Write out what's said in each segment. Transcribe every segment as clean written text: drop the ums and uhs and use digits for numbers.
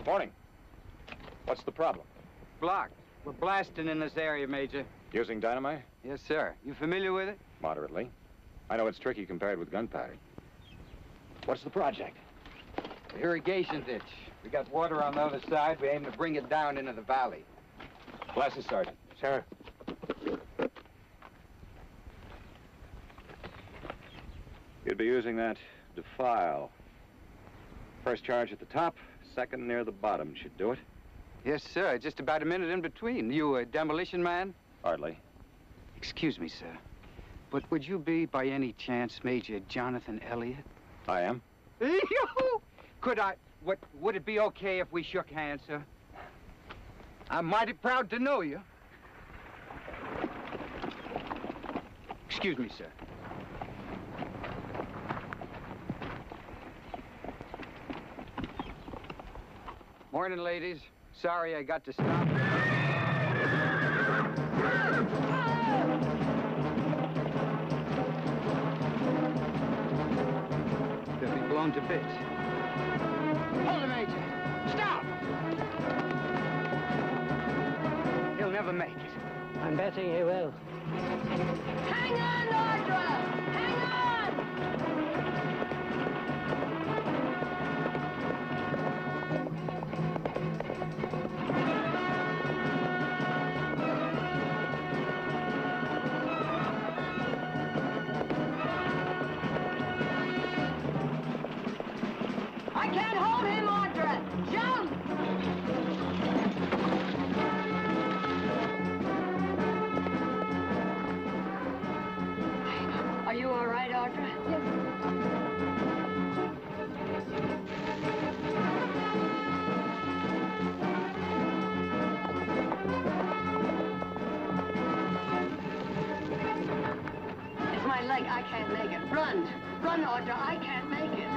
Morning. What's the problem? Blocked. We're blasting in this area, Major. Using dynamite? Yes, sir. You familiar with it? Moderately. I know it's tricky compared with gunpowder. What's the project? The irrigation ditch. We got water on the other side. We aim to bring it down into the valley. Glasses, Sergeant. Sir. You'd be using that defile. First charge at the top, second near the bottom should do it. Yes, sir. Just about a minute in between. You a demolition man? Hardly. Excuse me, sir. But would you be, by any chance, Major Jonathan Elliott? I am. Could I... Would it be okay if we shook hands, sir? I'm mighty proud to know you. Excuse me, sir. Morning, ladies. Sorry I got to stop. They'll be blown to bits. Hold it, Major. Stop! He'll never make it. I'm betting he will. Hang on, Audra! Hang on! I can't hold him, Audra! Jump! Are you all right, Audra? Yes. It's my leg. I can't make it. Run. Run, Audra. I can't make it.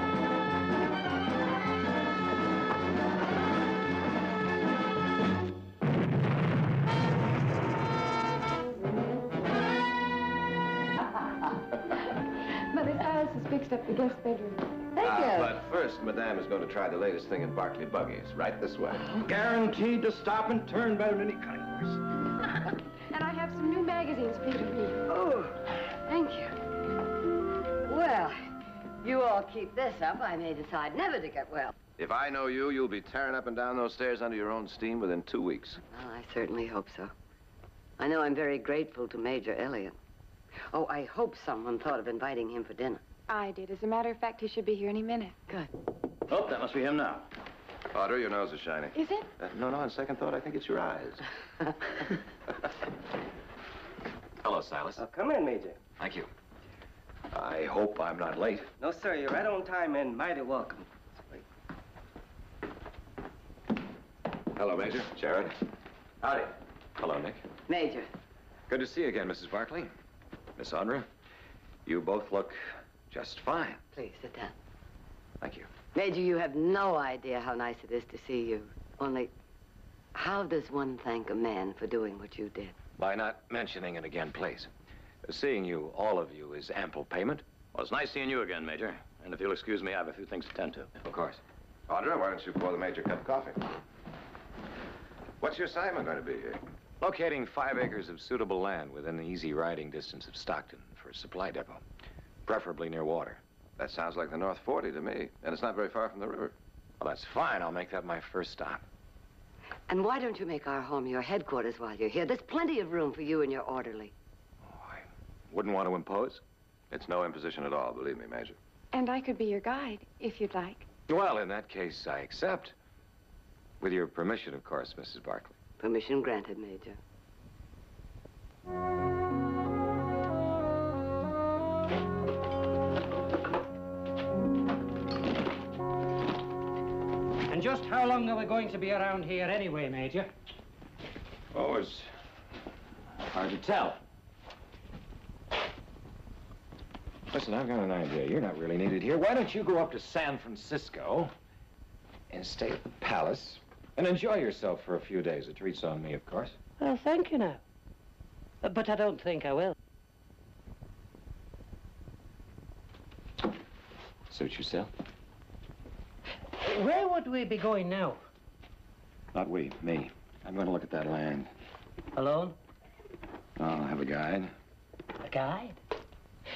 Mother, Alice has fixed up the guest bedroom. Thank you. But first, Madame is going to try the latest thing in Barkley buggies. Right this way. Guaranteed to stop and turn better than any cutting horse. And I have some new magazines for you to read. Oh, thank you. Well, you all keep this up, I may decide never to get well. If I know you, you'll be tearing up and down those stairs under your own steam within 2 weeks. Well, I certainly hope so. I know I'm very grateful to Major Elliott. Oh, I hope someone thought of inviting him for dinner. I did. As a matter of fact, he should be here any minute. Good. Oh, that must be him now. Audra, your nose is shiny. Is it? No, on second thought, I think it's your eyes. Hello, Silas. Oh, come in, Major. Thank you. I hope I'm not late. No, sir, you're right on time and mighty welcome. Hello, Major. Jared. Howdy. Hello, Nick. Major. Good to see you again, Mrs. Barkley. Miss Audra, you both look just fine. Please, sit down. Thank you. Major, you have no idea how nice it is to see you. Only, how does one thank a man for doing what you did? By not mentioning it again, please. Seeing you, all of you, is ample payment. Well, it's nice seeing you again, Major. And if you'll excuse me, I have a few things to tend to. Of course. Audra, why don't you pour the Major a cup of coffee? What's your assignment going to be here? Locating 5 acres of suitable land within the easy riding distance of Stockton for a supply depot, preferably near water. That sounds like the North 40 to me, and it's not very far from the river. Well, that's fine. I'll make that my first stop. And why don't you make our home your headquarters while you're here? There's plenty of room for you and your orderly. Oh, I wouldn't want to impose. It's no imposition at all, believe me, Major. And I could be your guide, if you'd like. Well, in that case, I accept. With your permission, of course, Mrs. Barkley. Permission granted, Major. And just how long are we going to be around here anyway, Major? Oh, it's hard to tell. Listen, I've got an idea. You're not really needed here. Why don't you go up to San Francisco and stay at the Palace and enjoy yourself for a few days? A treat's on me, of course. Well, thank you now. But I don't think I will. Suit yourself. Where would we be going now? Not we, me. I'm going to look at that land. Alone? I'll have a guide. A guide?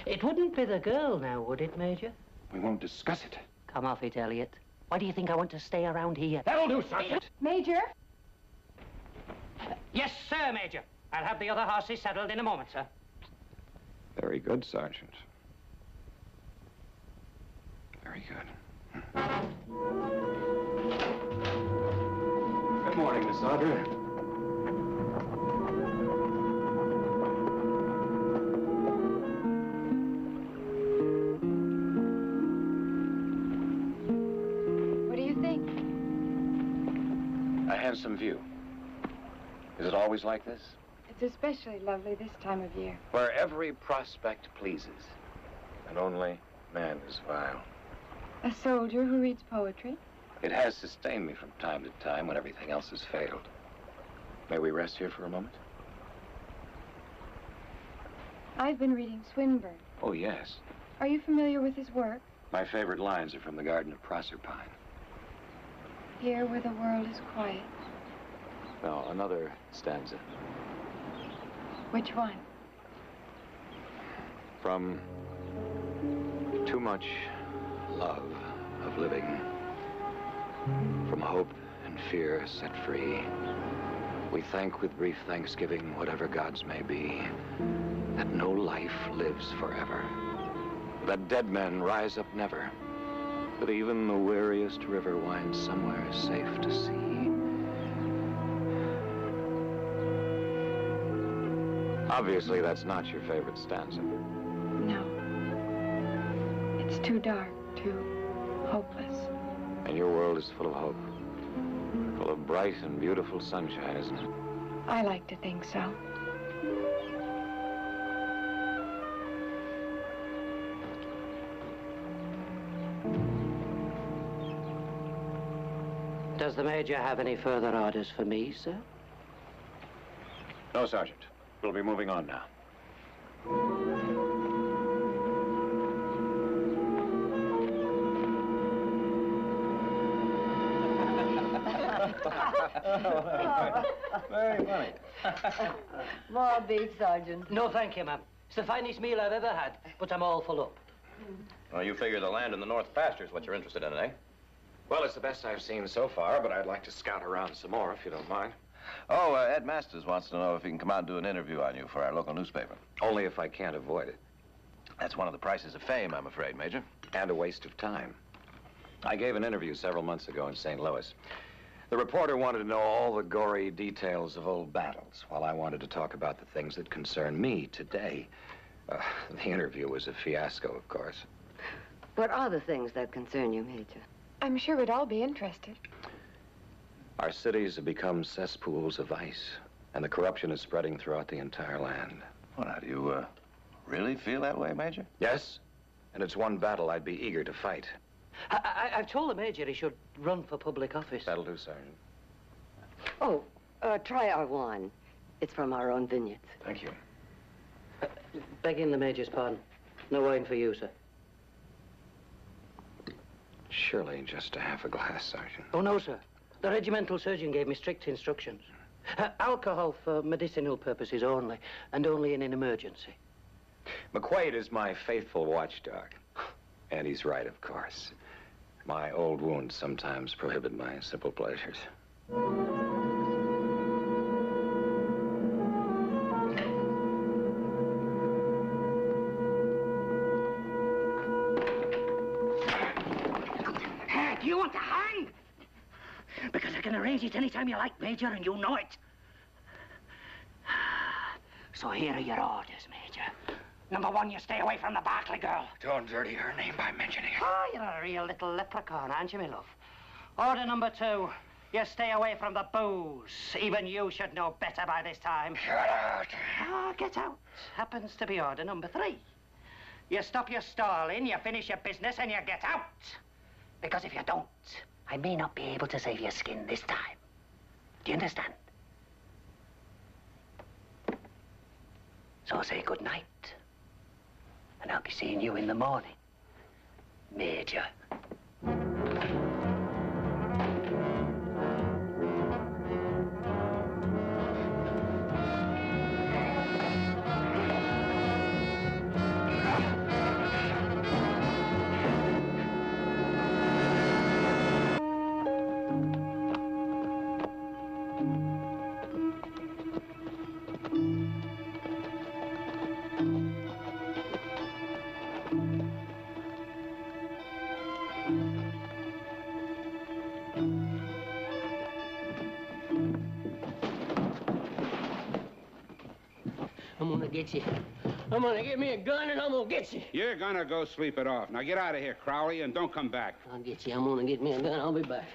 It wouldn't be the girl now, would it, Major? We won't discuss it. Come off it, Elliot. Why do you think I want to stay around here? That'll do, Sergeant. Major? Yes, sir, Major. I'll have the other horses saddled in a moment, sir. Very good, Sergeant. Very good. Good morning, Miss Audrey. What do you think? A handsome view. Is it always like this? It's especially lovely this time of year. Where every prospect pleases, and only man is vile. A soldier who reads poetry? It has sustained me from time to time when everything else has failed. May we rest here for a moment? I've been reading Swinburne. Oh, yes. Are you familiar with his work? My favorite lines are from the Garden of Proserpine. Here where the world is quiet. No, another stanza. Which one? From too much love of living, from hope and fear set free, we thank with brief thanksgiving whatever gods may be, that no life lives forever, that dead men rise up never, that even the weariest river winds somewhere safe to sea. Obviously, that's not your favorite stanza. No. It's too dark, too hopeless. And your world is full of hope. Full of bright and beautiful sunshine, isn't it? I like to think so. Does the Major have any further orders for me, sir? No, Sergeant. We'll be moving on now. Very funny. More beef, Sergeant. No, thank you, ma'am. It's the finest meal I've ever had, but I'm all full up. Well, you figure the land in the North Pasture is what you're interested in, eh? Well, it's the best I've seen so far, but I'd like to scout around some more, if you don't mind. Oh, Ed Masters wants to know if he can come out and do an interview on you for our local newspaper. Only if I can't avoid it. That's one of the prices of fame, I'm afraid, Major. And a waste of time. I gave an interview several months ago in St. Louis. The reporter wanted to know all the gory details of old battles, while I wanted to talk about the things that concern me today. The interview was a fiasco, of course. What are the things that concern you, Major? I'm sure we'd all be interested. Our cities have become cesspools of vice, and the corruption is spreading throughout the entire land. Well, now, do you really feel that way, Major? Yes, and it's one battle I'd be eager to fight. I've told the Major he should run for public office. That'll do, Sergeant. Oh, try our wine. It's from our own vineyards. Thank you. Begging the Major's pardon. No wine for you, sir. Surely just a half a glass, Sergeant. Oh, no, sir. The regimental surgeon gave me strict instructions. Alcohol for medicinal purposes only, and only in an emergency. McQuaid is my faithful watchdog. And he's right, of course. My old wounds sometimes prohibit my simple pleasures. Do you want to hang? Because I can arrange it anytime you like, Major, and you know it. So here are your orders, Major. Number one, you stay away from the Barkley girl. Don't dirty her name by mentioning it. Oh, you're a real little leprechaun, aren't you, my love? Order number two, you stay away from the booze. Even you should know better by this time. Get out. Ah, get out. Happens to be order number three. You stop your stalling, you finish your business, and you get out. Because if you don't, I may not be able to save your skin this time. Do you understand? So say good night. And I'll be seeing you in the morning, Major. get you. I'm gonna get me a gun and I'm gonna get you. You're gonna go sleep it off. Now get out of here, Crowley, and don't come back. I'll get you. I'm gonna get me a gun. I'll be back.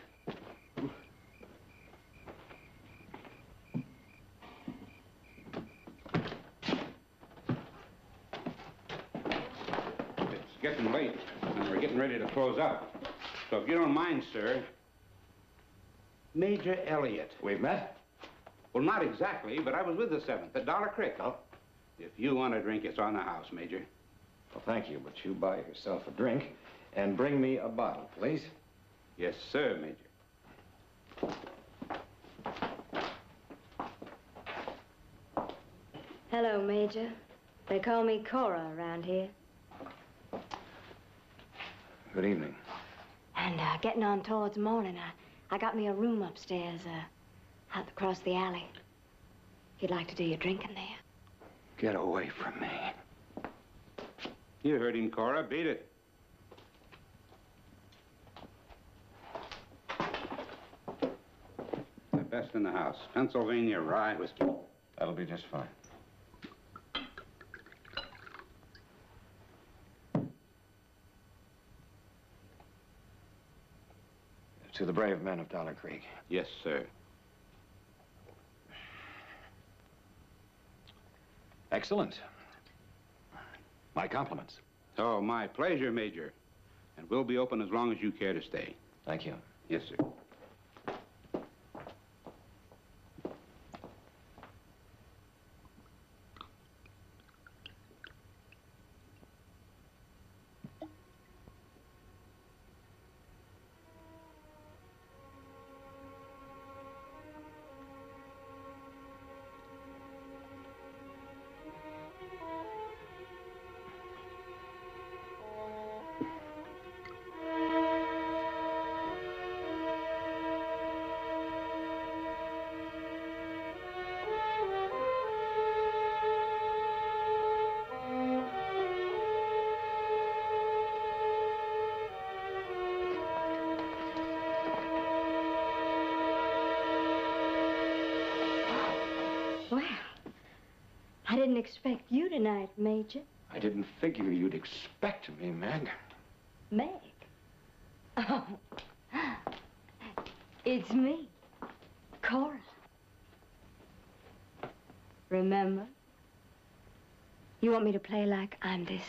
It's getting late, and we're getting ready to close up. So if you don't mind, sir, Major Elliott. We've met? Well, not exactly, but I was with the 7th at Dollar Creek. Oh. If you want a drink, it's on the house, Major. Well, thank you, but you buy yourself a drink and bring me a bottle, please. Yes, sir, Major. Hello, Major. They call me Cora around here. Good evening. And getting on towards morning, I got me a room upstairs, out across the alley. If you'd like to do your drinking there. Get away from me. You heard him, Cora. Beat it. The best in the house. Pennsylvania rye whiskey. That'll be just fine. To the brave men of Dollar Creek. Yes, sir. Excellent. My compliments. Oh, my pleasure, Major. And we'll be open as long as you care to stay. Thank you. Yes, sir. I didn't expect you tonight, Major. I didn't figure you'd expect me, Meg. Meg? Oh, it's me, Cora. Remember? You want me to play like I'm this,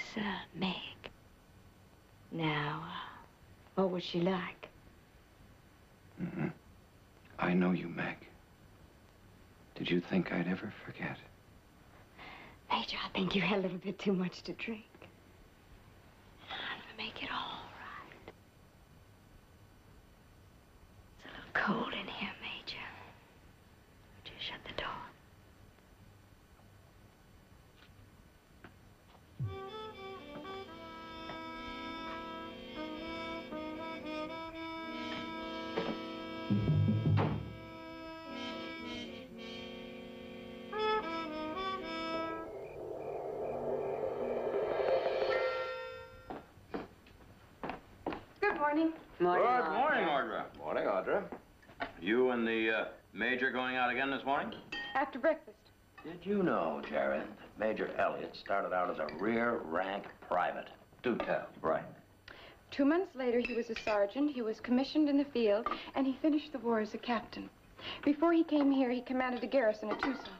Meg. Now, what was she like? Mm-hmm. I know you, Meg. Did you think I'd ever forget? Major, I think you had a little bit too much to drink. I'm gonna make it all right. It's a little cold in here, Major. Would you shut the door? Morning. Good morning, Audra. Morning, Audra. You and the Major going out again this morning? After breakfast. Did you know, Jared, that Major Elliott started out as a rear-rank private? Do tell. Right. 2 months later, he was a sergeant, he was commissioned in the field, and he finished the war as a captain. Before he came here, he commanded a garrison at Tucson.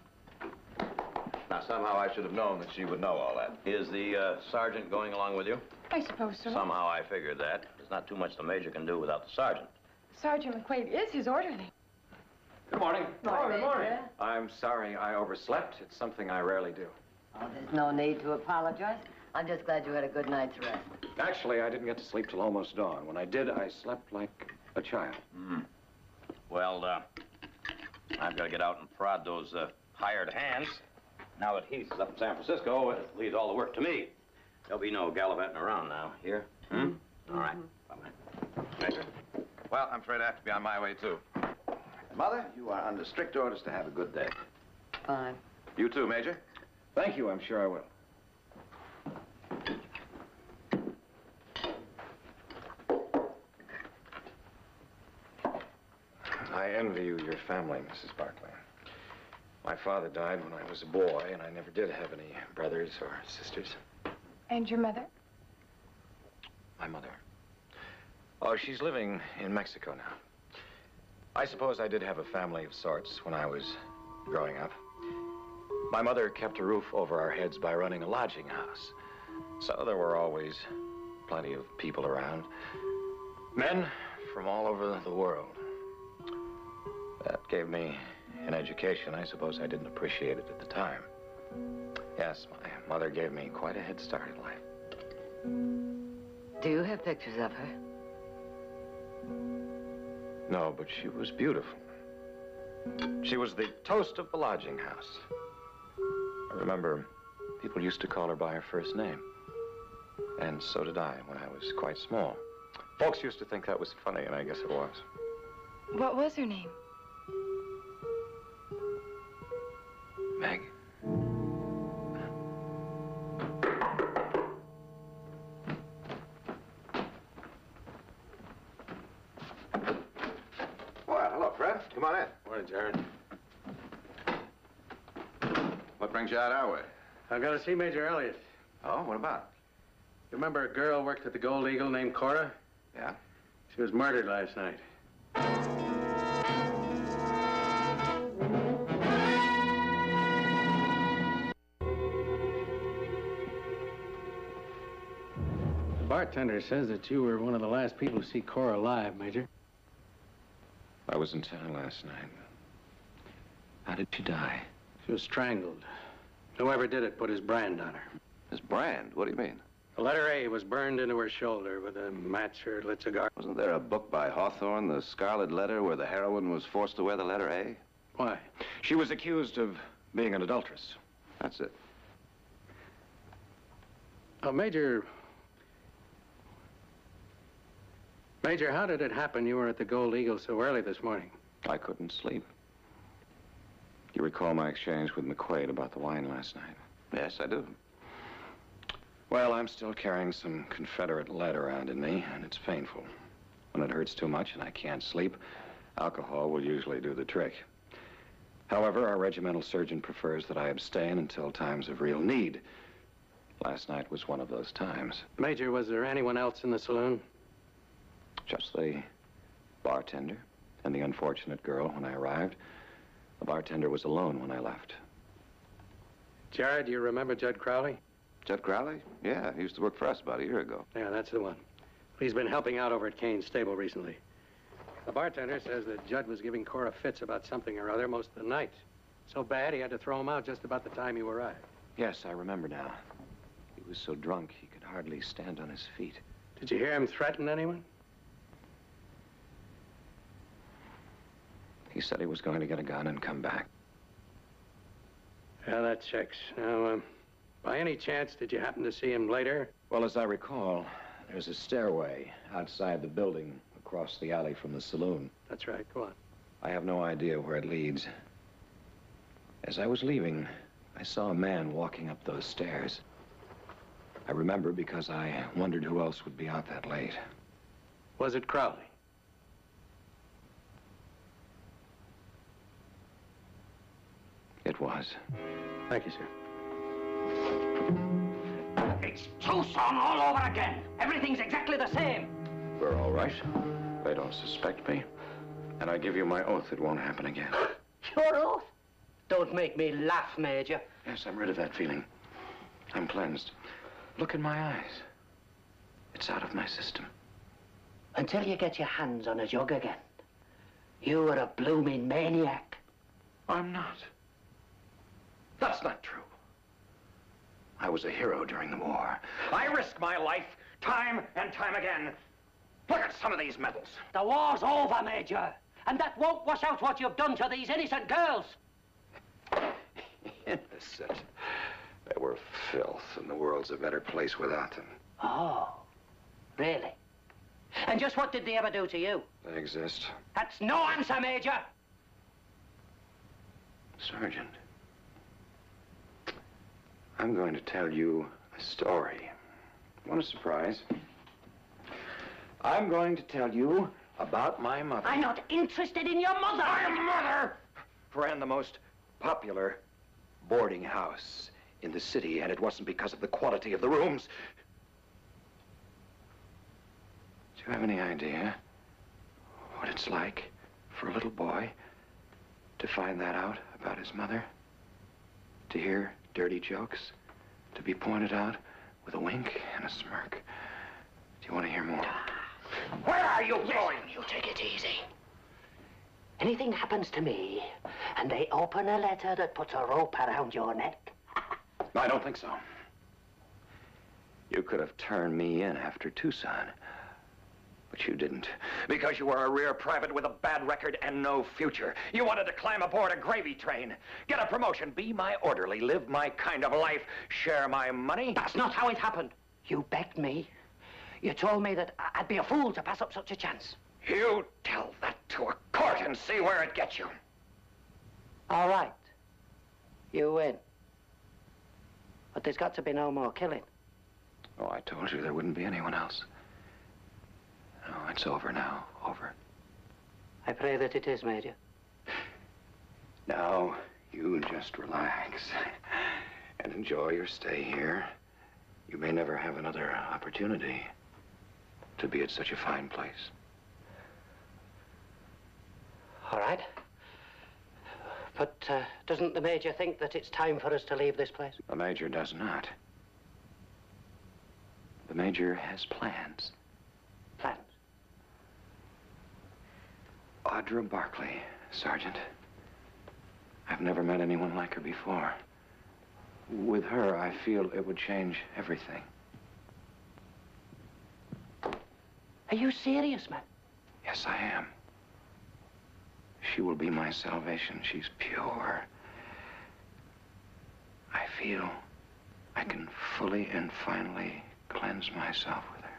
Now, somehow I should have known that she would know all that. Is the sergeant going along with you? I suppose so. Somehow I figured that. There's not too much the Major can do without the sergeant. Sergeant McQuaid is his orderly. Good morning. Good morning. I'm sorry I overslept. It's something I rarely do. Oh, there's no need to apologize. I'm just glad you had a good night's rest. Actually, I didn't get to sleep till almost dawn. When I did, I slept like a child. Mm. Well, I've got to get out and prod those hired hands. Now that Heath is up in San Francisco, it leaves all the work to me. There'll be no gallivanting around now. Here? Hmm? All right. Bye-bye. Major? Well, I'm afraid I have to be on my way, too. Mother, you are under strict orders to have a good day. Fine. You too, Major. Thank you. I'm sure I will. I envy you your family, Mrs. Barkley. My father died when I was a boy, and I never did have any brothers or sisters. And your mother? My mother. Oh, she's living in Mexico now. I suppose I did have a family of sorts when I was growing up. My mother kept a roof over our heads by running a lodging house. So there were always plenty of people around. Men from all over the world. That gave me an education. I suppose I didn't appreciate it at the time. Yes, my mother gave me quite a head start in life. Do you have pictures of her? No, but she was beautiful. She was the toast of the lodging house. I remember people used to call her by her first name. And so did I when I was quite small. Folks used to think that was funny, and I guess it was. What was her name? Meg. Well, hello, Fred. Come on in. Morning, Jared. What brings you out our way? I've got to see Major Elliott. Oh, what about? You remember a girl worked at the Gold Eagle named Cora? Yeah? She was murdered last night. The bartender says that you were one of the last people to see Cora alive, Major. I was in town last night. How did she die? She was strangled. Whoever did it put his brand on her. His brand? What do you mean? The letter A was burned into her shoulder with a match or lit cigar. Wasn't there a book by Hawthorne, The Scarlet Letter, where the heroine was forced to wear the letter A? Why? She was accused of being an adulteress. That's it. Oh, Major, how did it happen you were at the Gold Eagle so early this morning? I couldn't sleep. You recall my exchange with McQuaid about the wine last night? Yes, I do. Well, I'm still carrying some Confederate lead around in me, and it's painful. When it hurts too much and I can't sleep, alcohol will usually do the trick. However, our regimental surgeon prefers that I abstain until times of real need. Last night was one of those times. Major, was there anyone else in the saloon? Just the bartender and the unfortunate girl when I arrived. The bartender was alone when I left. Jared, do you remember Judd Crowley? Judd Crowley? Yeah, he used to work for us about a year ago. Yeah, that's the one. He's been helping out over at Kane's stable recently. The bartender says that Judd was giving Cora fits about something or other most of the night. So bad he had to throw him out just about the time you arrived. Yes, I remember now. He was so drunk he could hardly stand on his feet. Did you hear him threaten anyone? He said he was going to get a gun and come back. Yeah, that checks. Now, by any chance, did you happen to see him later? Well, as I recall, there's a stairway outside the building across the alley from the saloon. That's right. Go on. I have no idea where it leads. As I was leaving, I saw a man walking up those stairs. I remember because I wondered who else would be out that late. Was it Crowley? It was. Thank you, sir. It's Tucson all over again. Everything's exactly the same. We're all right. They don't suspect me. And I give you my oath it won't happen again. Your oath? Don't make me laugh, Major. Yes, I'm rid of that feeling. I'm cleansed. Look in my eyes. It's out of my system. Until you get your hands on a jug again. You are a blooming maniac. I'm not. That's not true. I was a hero during the war. I risked my life time and time again. Look at some of these medals. The war's over, Major. And that won't wash out what you've done to these innocent girls. Innocent. They were filth, and the world's a better place without them. Oh, really? And just what did they ever do to you? They exist. That's no answer, Major. Sergeant, I'm going to tell you a story. Want a surprise? I'm going to tell you about my mother. I'm not interested in your mother. My mother ran the most popular boarding house in the city, and it wasn't because of the quality of the rooms. Do you have any idea what it's like for a little boy to find that out about his mother? To hear dirty jokes? To be pointed out with a wink and a smirk? Do you want to hear more? Where are you going? You take it easy. Anything happens to me, and they open a letter that puts a rope around your neck. No, I don't think so. You could have turned me in after Tucson, but you didn't. Because you were a rear private with a bad record and no future. You wanted to climb aboard a gravy train, get a promotion, be my orderly, live my kind of life, share my money. That's not how it happened. You begged me. You told me that I'd be a fool to pass up such a chance. You tell that to a court and see where it gets you. All right. You win. But there's got to be no more killing. Oh, I told you there wouldn't be anyone else. No, it's over now. Over. I pray that it is, Major. Now, you just relax and enjoy your stay here. You may never have another opportunity to be at such a fine place. All right. But doesn't the Major think that it's time for us to leave this place? The Major does not. The Major has plans. Plans? Audra Barkley, Sergeant. I've never met anyone like her before. With her, I feel it would change everything. Are you serious, man? Yes, I am. She will be my salvation. She's pure. I feel I can fully and finally cleanse myself with her.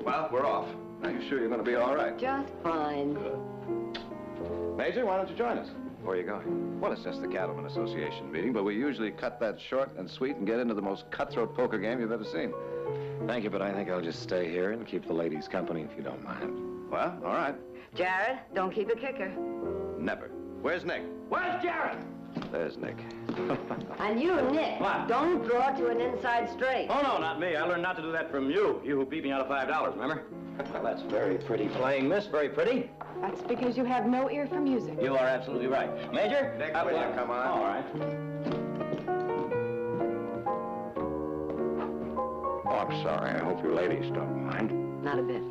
Well, we're off. Are you sure you're going to be all right? Just fine. Major, why don't you join us? Where are you going? Well, it's just the Cattlemen Association meeting, but we usually cut that short and sweet and get into the most cutthroat poker game you've ever seen. Thank you, but I think I'll just stay here and keep the ladies company if you don't mind. Well, all right. Jared, don't keep a kicker. Never. Where's Nick? Where's Jared? There's Nick. And you, Nick, What? don't draw to an inside straight. Oh, no, not me. I learned not to do that from you. You who beat me out of $5, remember? Well, that's very pretty playing, miss. Very pretty. That's because you have no ear for music. You are absolutely right. Major? Nick, will you come on? All right. Oh, I'm sorry. I hope you ladies don't mind. Not a bit.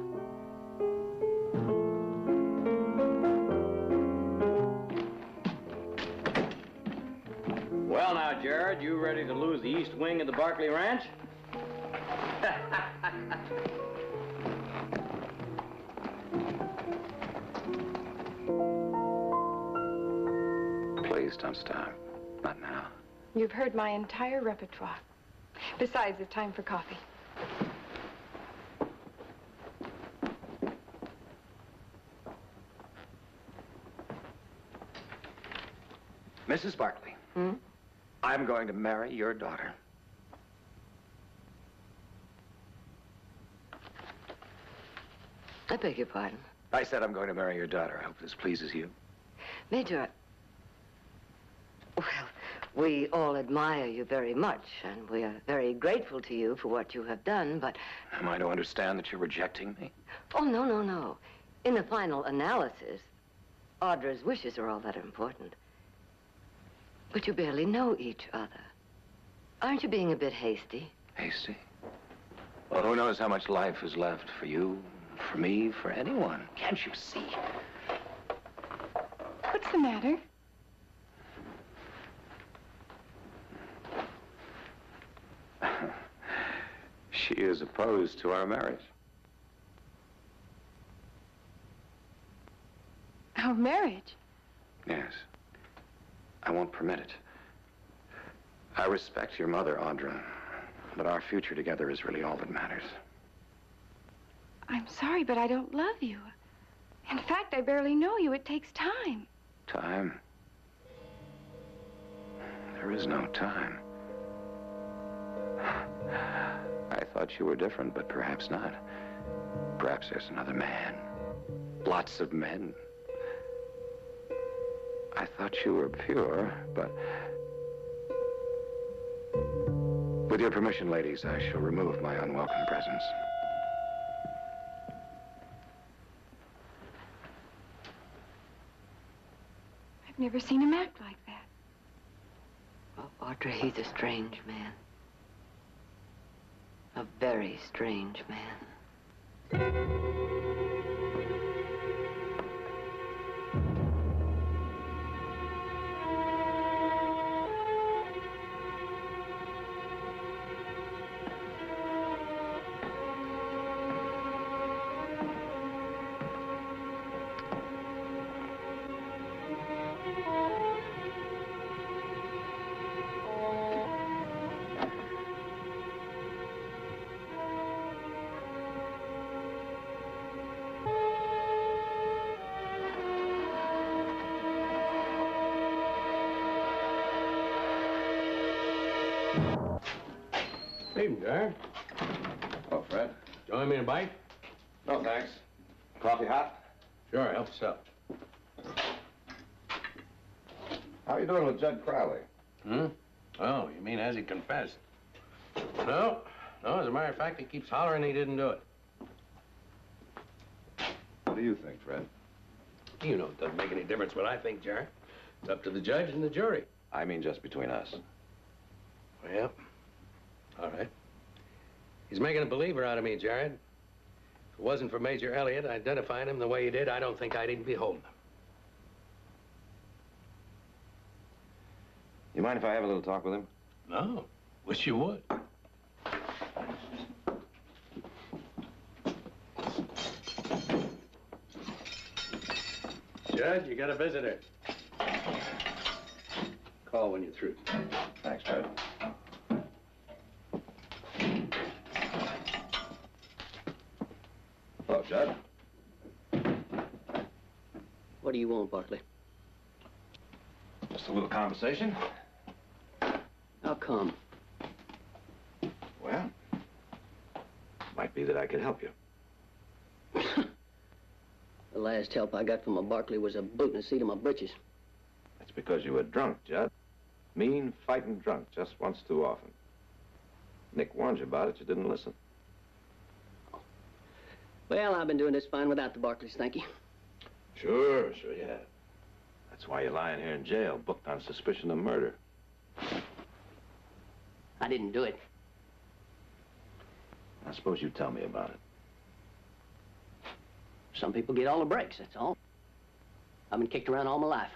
Well, now, Jared, you ready to lose the east wing of the Barkley Ranch? Please don't stop. Not now. You've heard my entire repertoire. Besides, it's time for coffee. Mrs. Barkley. Hmm? I'm going to marry your daughter. I beg your pardon. I said I'm going to marry your daughter. I hope this pleases you. Major, well, we all admire you very much, and we are very grateful to you for what you have done, but... Am I to understand that you're rejecting me? Oh, no, no, no. In the final analysis, Audra's wishes are all that important. But you barely know each other. Aren't you being a bit hasty? Hasty? Well, who knows how much life is left for you, for me, for anyone? Can't you see? What's the matter? She is opposed to our marriage. Our marriage? Yes. I won't permit it. I respect your mother, Audra, but our future together is really all that matters. I'm sorry, but I don't love you. In fact, I barely know you. It takes time. Time? There is no time. I thought you were different, but perhaps not. Perhaps there's another man. Lots of men. I thought you were pure, but... With your permission, ladies, I shall remove my unwelcome presence. I've never seen him act like that. Oh, Audrey, he's a strange man. A very strange man. Evening, Jared. Oh, Fred. Join me in a bite? No, thanks. Coffee hot? Sure, help us up. How are you doing with Judd Crowley? Hmm? Oh, you mean has he confessed? No, as a matter of fact, he keeps hollering he didn't do it. What do you think, Fred? You know it doesn't make any difference what I think, Jared. It's up to the judge and the jury. I mean just between us. Well, all right. He's making a believer out of me, Jared. If it wasn't for Major Elliott identifying him the way he did, I don't think I'd even be home. You mind if I have a little talk with him? No. Wish you would. Judge, you got a visitor. Call when you're through. Thanks, Fred. Hello, Judd. What do you want, Barkley? Just a little conversation. How come? Well, might be that I could help you. The last help I got from a Barkley was a boot in the seat of my britches. That's because you were drunk, Judd. Mean, fighting drunk just once too often. Nick warned you about it. You didn't listen. Well, I've been doing this fine without the Barkleys, thank you. Sure you have. That's why you're lying here in jail, booked on suspicion of murder. I didn't do it. I suppose you tell me about it. Some people get all the breaks, that's all. I've been kicked around all my life.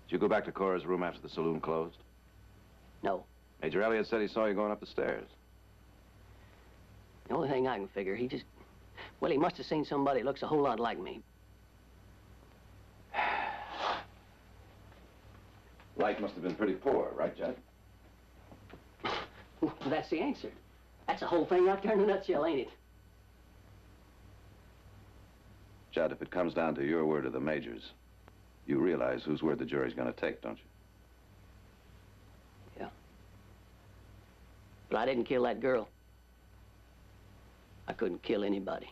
Did you go back to Cora's room after the saloon closed? No. Major Elliott said he saw you going up the stairs. The only thing I can figure, he just... Well, he must have seen somebody that looks a whole lot like me. Light must have been pretty poor, right, Judd? Well, that's the answer. That's the whole thing right there in a nutshell, ain't it? Judd, if it comes down to your word or the Major's, you realize whose word the jury's going to take, don't you? Yeah. But I didn't kill that girl. I couldn't kill anybody.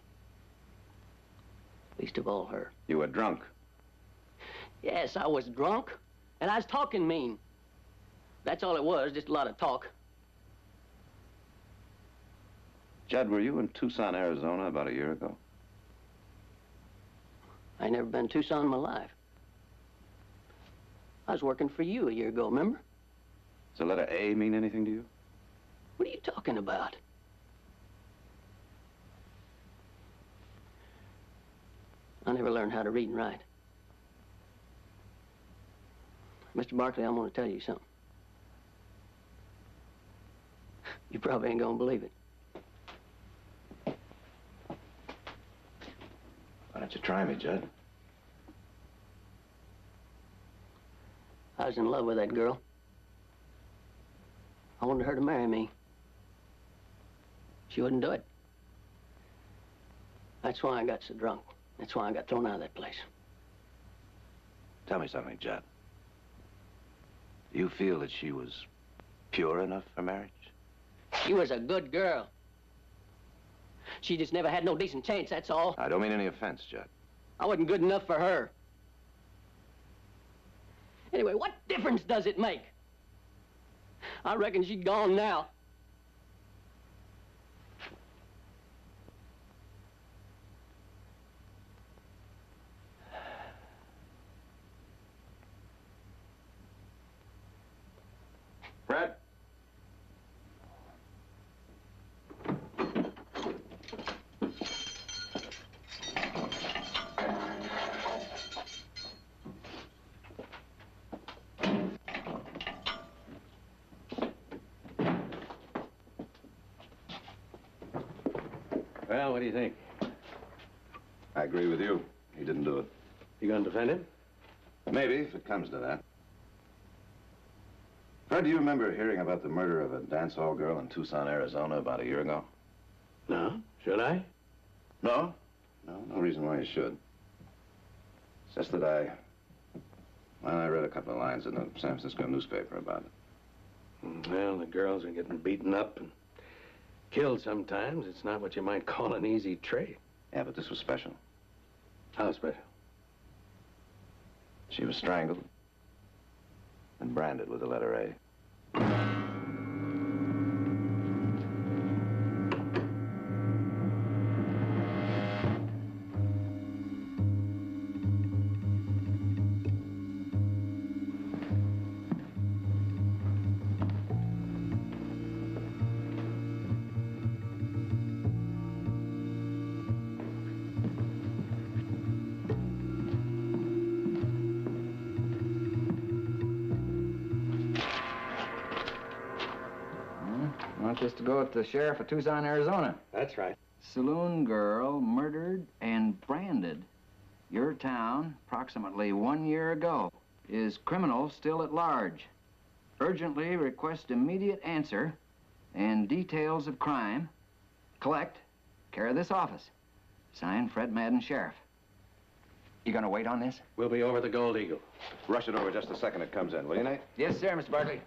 Least of all her. You were drunk. Yes, I was drunk, and I was talking mean. That's all it was, just a lot of talk. Judd, were you in Tucson, Arizona about a year ago? I ain't never been in Tucson in my life. I was working for you a year ago, remember? Does the letter A mean anything to you? What are you talking about? I never learned how to read and write. Mr. Barkley, I'm going to tell you something. You probably ain't going to believe it. Why don't you try me, Judd? I was in love with that girl. I wanted her to marry me. She wouldn't do it. That's why I got so drunk. That's why I got thrown out of that place. Tell me something, Judd. Do you feel that she was pure enough for marriage? She was a good girl. She just never had no decent chance, that's all. I don't mean any offense, Judd. I wasn't good enough for her. Anyway, what difference does it make? I reckon she's gone now. Fred? Well, what do you think? I agree with you. He didn't do it. You gonna defend him? Maybe, if it comes to that. Fred, do you remember hearing about the murder of a dance hall girl in Tucson, Arizona about a year ago? No. Should I? No? No reason why you should. It's just that I read a couple of lines in the San Francisco newspaper about it. Well, the girls are getting beaten up and killed sometimes. It's not what you might call an easy trade. Yeah, but this was special. How special? She was strangled and branded with the letter A. Want this to go with the sheriff of Tucson, Arizona. That's right. Saloon girl murdered and branded. Your town, approximately 1 year ago, is criminal still at large. Urgently request immediate answer and details of crime. Collect, care of this office. Signed, Fred Madden, Sheriff. You gonna wait on this? We'll be over the Gold Eagle. Rush it over just the second it comes in, will you, Nate? Yes, sir, Mr. Barkley.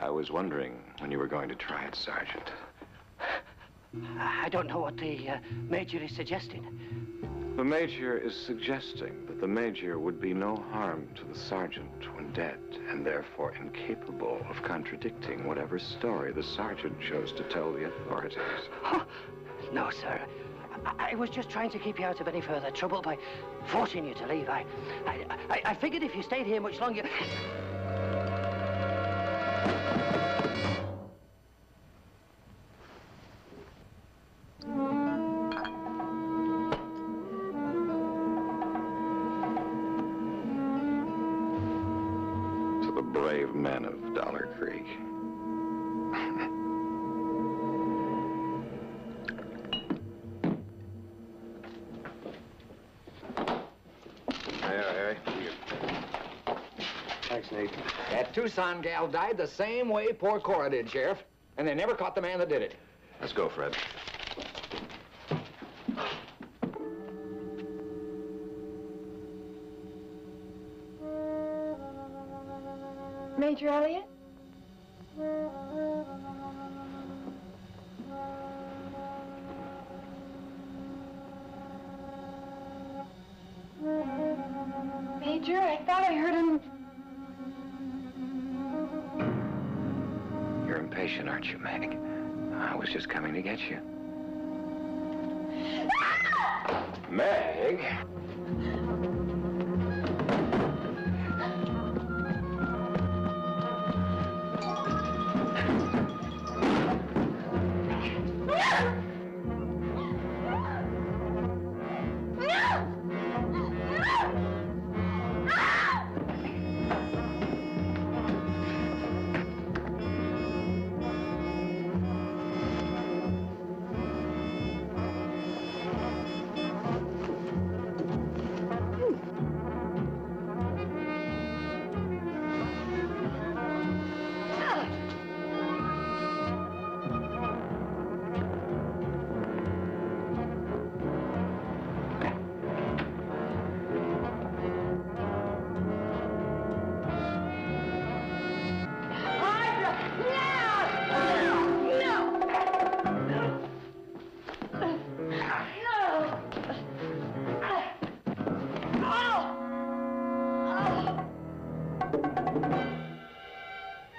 I was wondering when you were going to try it, Sergeant. I don't know what the major is suggesting. The Major is suggesting that the Major would be no harm to the Sergeant when dead, and therefore incapable of contradicting whatever story the Sergeant chose to tell the authorities. Oh, no, sir. I was just trying to keep you out of any further trouble by forcing you to leave. I figured if you stayed here much longer... To the brave men of Dollar Creek. Harry. Thanks, Nate. That Tucson gal died the same way poor Cora did, Sheriff. And they never caught the man that did it. Let's go, Fred. Major Elliott? Major, I thought I heard him... You're impatient, aren't you, Meg? I was just coming to get you. Meg!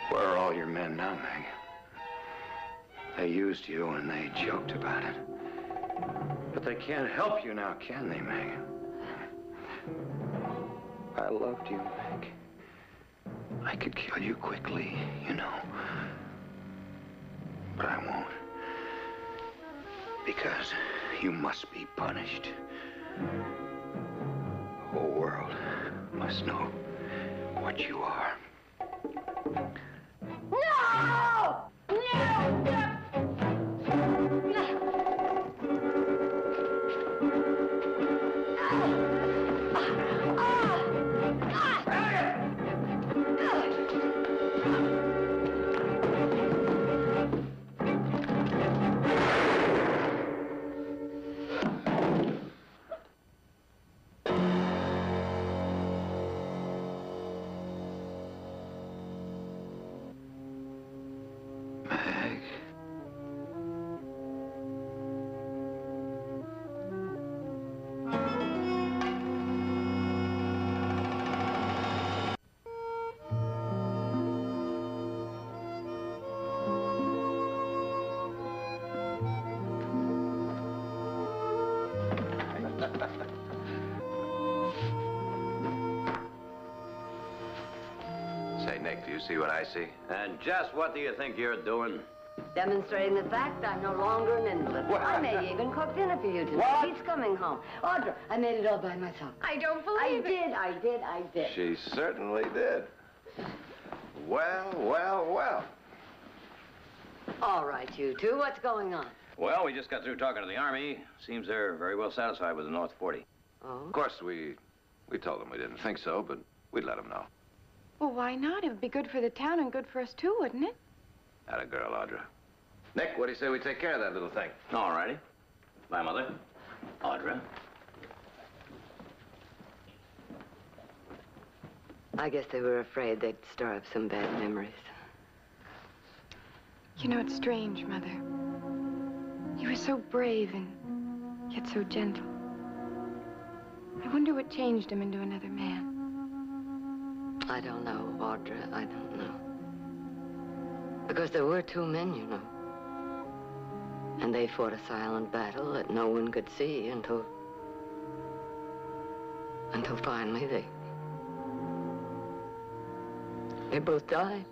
Where are all your men now, Meg? They used you and they joked about it. But they can't help you now, can they, Meg? I loved you, Meg. I could kill you quickly, you know. But I won't. Because you must be punished. The whole world must know what you are. No! No! Say, Nick, do you see what I see? And just what do you think you're doing? Demonstrating the fact I'm no longer an invalid. What? I may even cook dinner for you tonight. What? He's coming home. Audra, I made it all by myself. I don't believe it. I did. She certainly did. Well. All right, you two, what's going on? Well, we just got through talking to the Army. Seems they're very well satisfied with the North 40. Oh? Of course, we told them we didn't think so, but we'd let them know. Well, why not? It would be good for the town and good for us, too, wouldn't it? Atta girl, Audra. Nick, what do you say we take care of that little thing? All righty. Bye, Mother. Audra. I guess they were afraid they'd stir up some bad memories. You know, it's strange, Mother. You were so brave and yet so gentle. I wonder what changed him into another man. I don't know, Audra. I don't know. Because there were two men, you know. And they fought a silent battle that no one could see until finally they both died.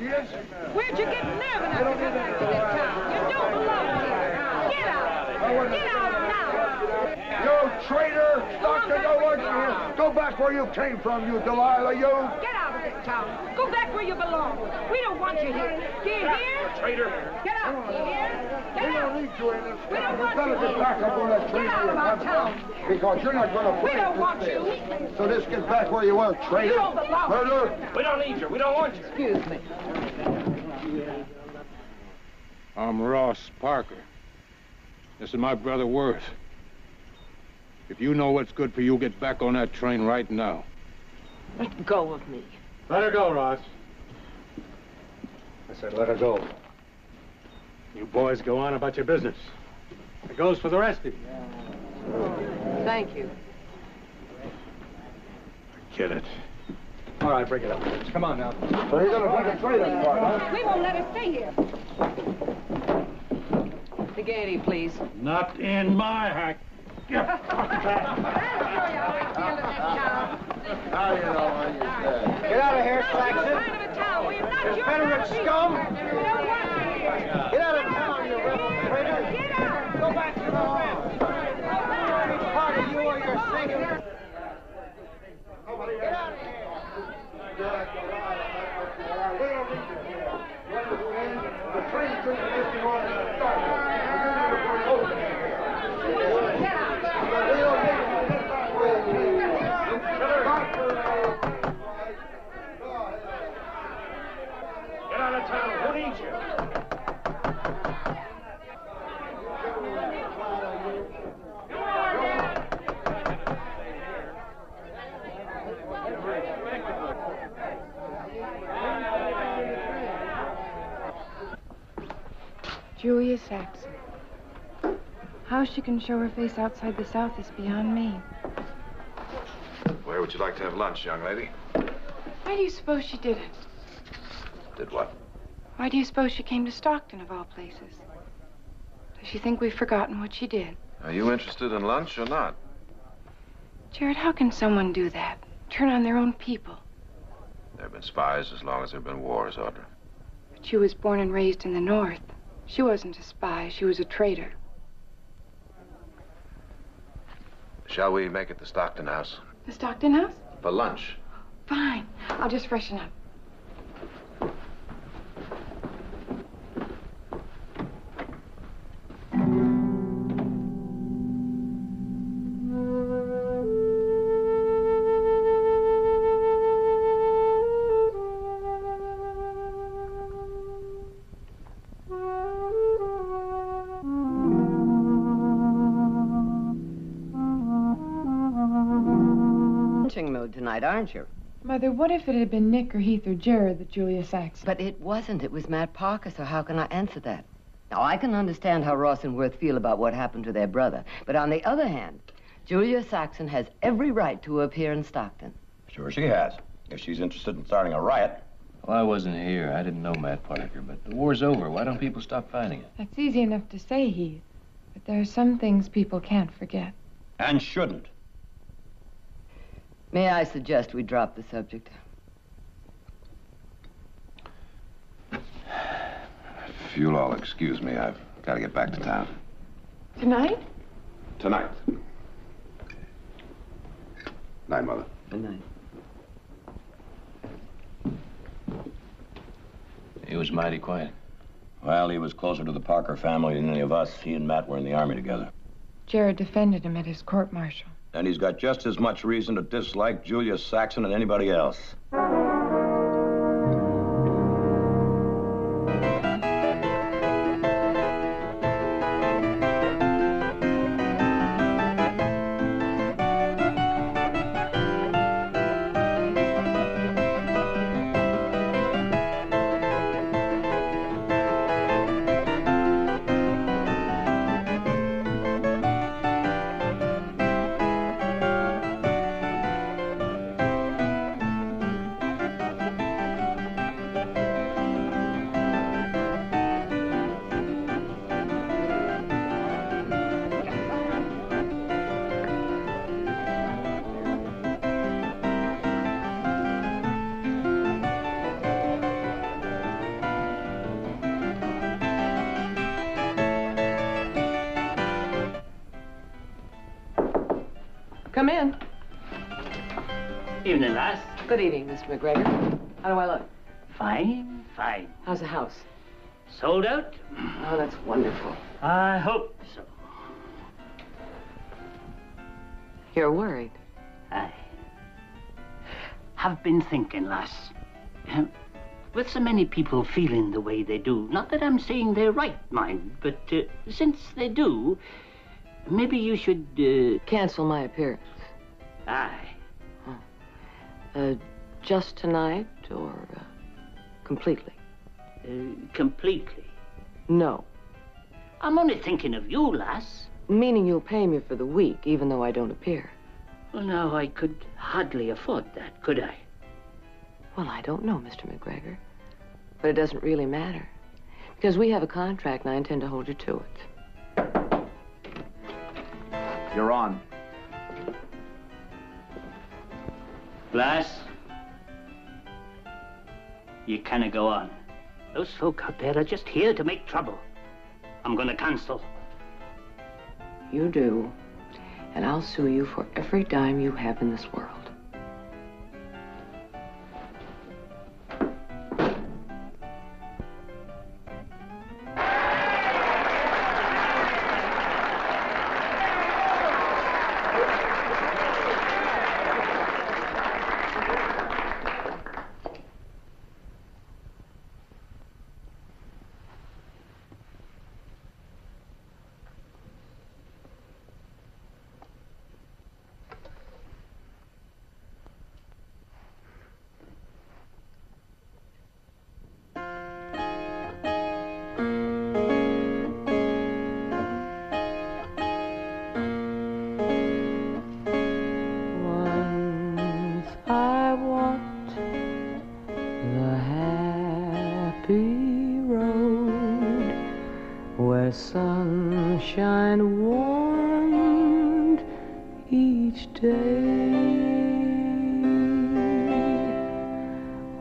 she is. Where'd you get nerve enough to come back to this town? You don't belong here. Get out. Get out now. You traitor! Stockton don't want you here. Go back where you came from, you Delilah, you. Get out of this town. Go back where you belong. We don't want you here. Do you hear? Traitor. Get out. Do you hear? Get We out. don't need you in this We town. don't You want better you get here. back up on that train Get out where of you our come town. from. Because you're not going to We play don't this want field. you. So just get back where you were, traitor. You don't belong. Murderer. We don't need you. We don't want you. Excuse me. I'm Ross Parker. This is my brother Worth. If you know what's good for you, get back on that train right now. Let go of me. Let her go, Ross. I said let her go. You boys go on about your business. It goes for the rest of you. Thank you. Get it. All right, break it up. Come on now. So you're going to take a traitor card, huh? We won't let her stay here. The gaiety, please. Not in my hack. Now you know what you said. Get out of here, Saxon. Out of town. We're not your Confederate scum. We don't want you here. Get out of town, you rebel traitor. Get out. Go back to the home. Every part of you or you're sinking. Get out of here. The train's going to get you on the start. Get out of town. Who needs you? Julia Saxon. How she can show her face outside the South is beyond me. Where would you like to have lunch, young lady? Why do you suppose she did it? Did what? Why do you suppose she came to Stockton, of all places? Does she think we've forgotten what she did? Are you interested in lunch or not? Jared, how can someone do that? Turn on their own people. There have been spies as long as there have been wars, Audra. But she was born and raised in the North. She wasn't a spy. She was a traitor. Shall we make it the Stockton house? The Stockton house? For lunch. Fine. I'll just freshen up. Mode tonight, aren't you? Mother, what if it had been Nick or Heath or Jared that Julia Saxon? But it wasn't. It was Matt Parker, so how can I answer that? Now, I can understand how Ross and Worth feel about what happened to their brother. But on the other hand, Julia Saxon has every right to appear in Stockton. Sure she has. If she's interested in starting a riot. Well, I wasn't here. I didn't know Matt Parker, but the war's over. Why don't people stop fighting it? That's easy enough to say, Heath. But there are some things people can't forget. And shouldn't. May I suggest we drop the subject? If you'll all excuse me, I've got to get back to town. Tonight? Tonight. Night, Mother. Good night. He was mighty quiet. Well, he was closer to the Parker family than any of us. He and Matt were in the Army together. Jared defended him at his court-martial. And he's got just as much reason to dislike Julia Saxon as anybody else. Come in. Evening, lass. Good evening, Mr. McGregor. How do I look? Fine, fine. How's the house? Sold out? Oh, that's wonderful. I hope so. You're worried. I have been thinking, lass. With so many people feeling the way they do, not that I'm saying they're right, mind, but since they do, maybe you should... Cancel my appearance. Aye. Just tonight, or completely? Completely. No. I'm only thinking of you, lass. Meaning you'll pay me for the week, even though I don't appear. Well, now, I could hardly afford that, could I? Well, I don't know, Mr. McGregor. But it doesn't really matter. Because we have a contract, and I intend to hold you to it. You're on. Lass, you can't go on. Those folk out there are just here to make trouble. I'm gonna cancel. You do. And I'll sue you for every dime you have in this world. Sunshine warmed each day.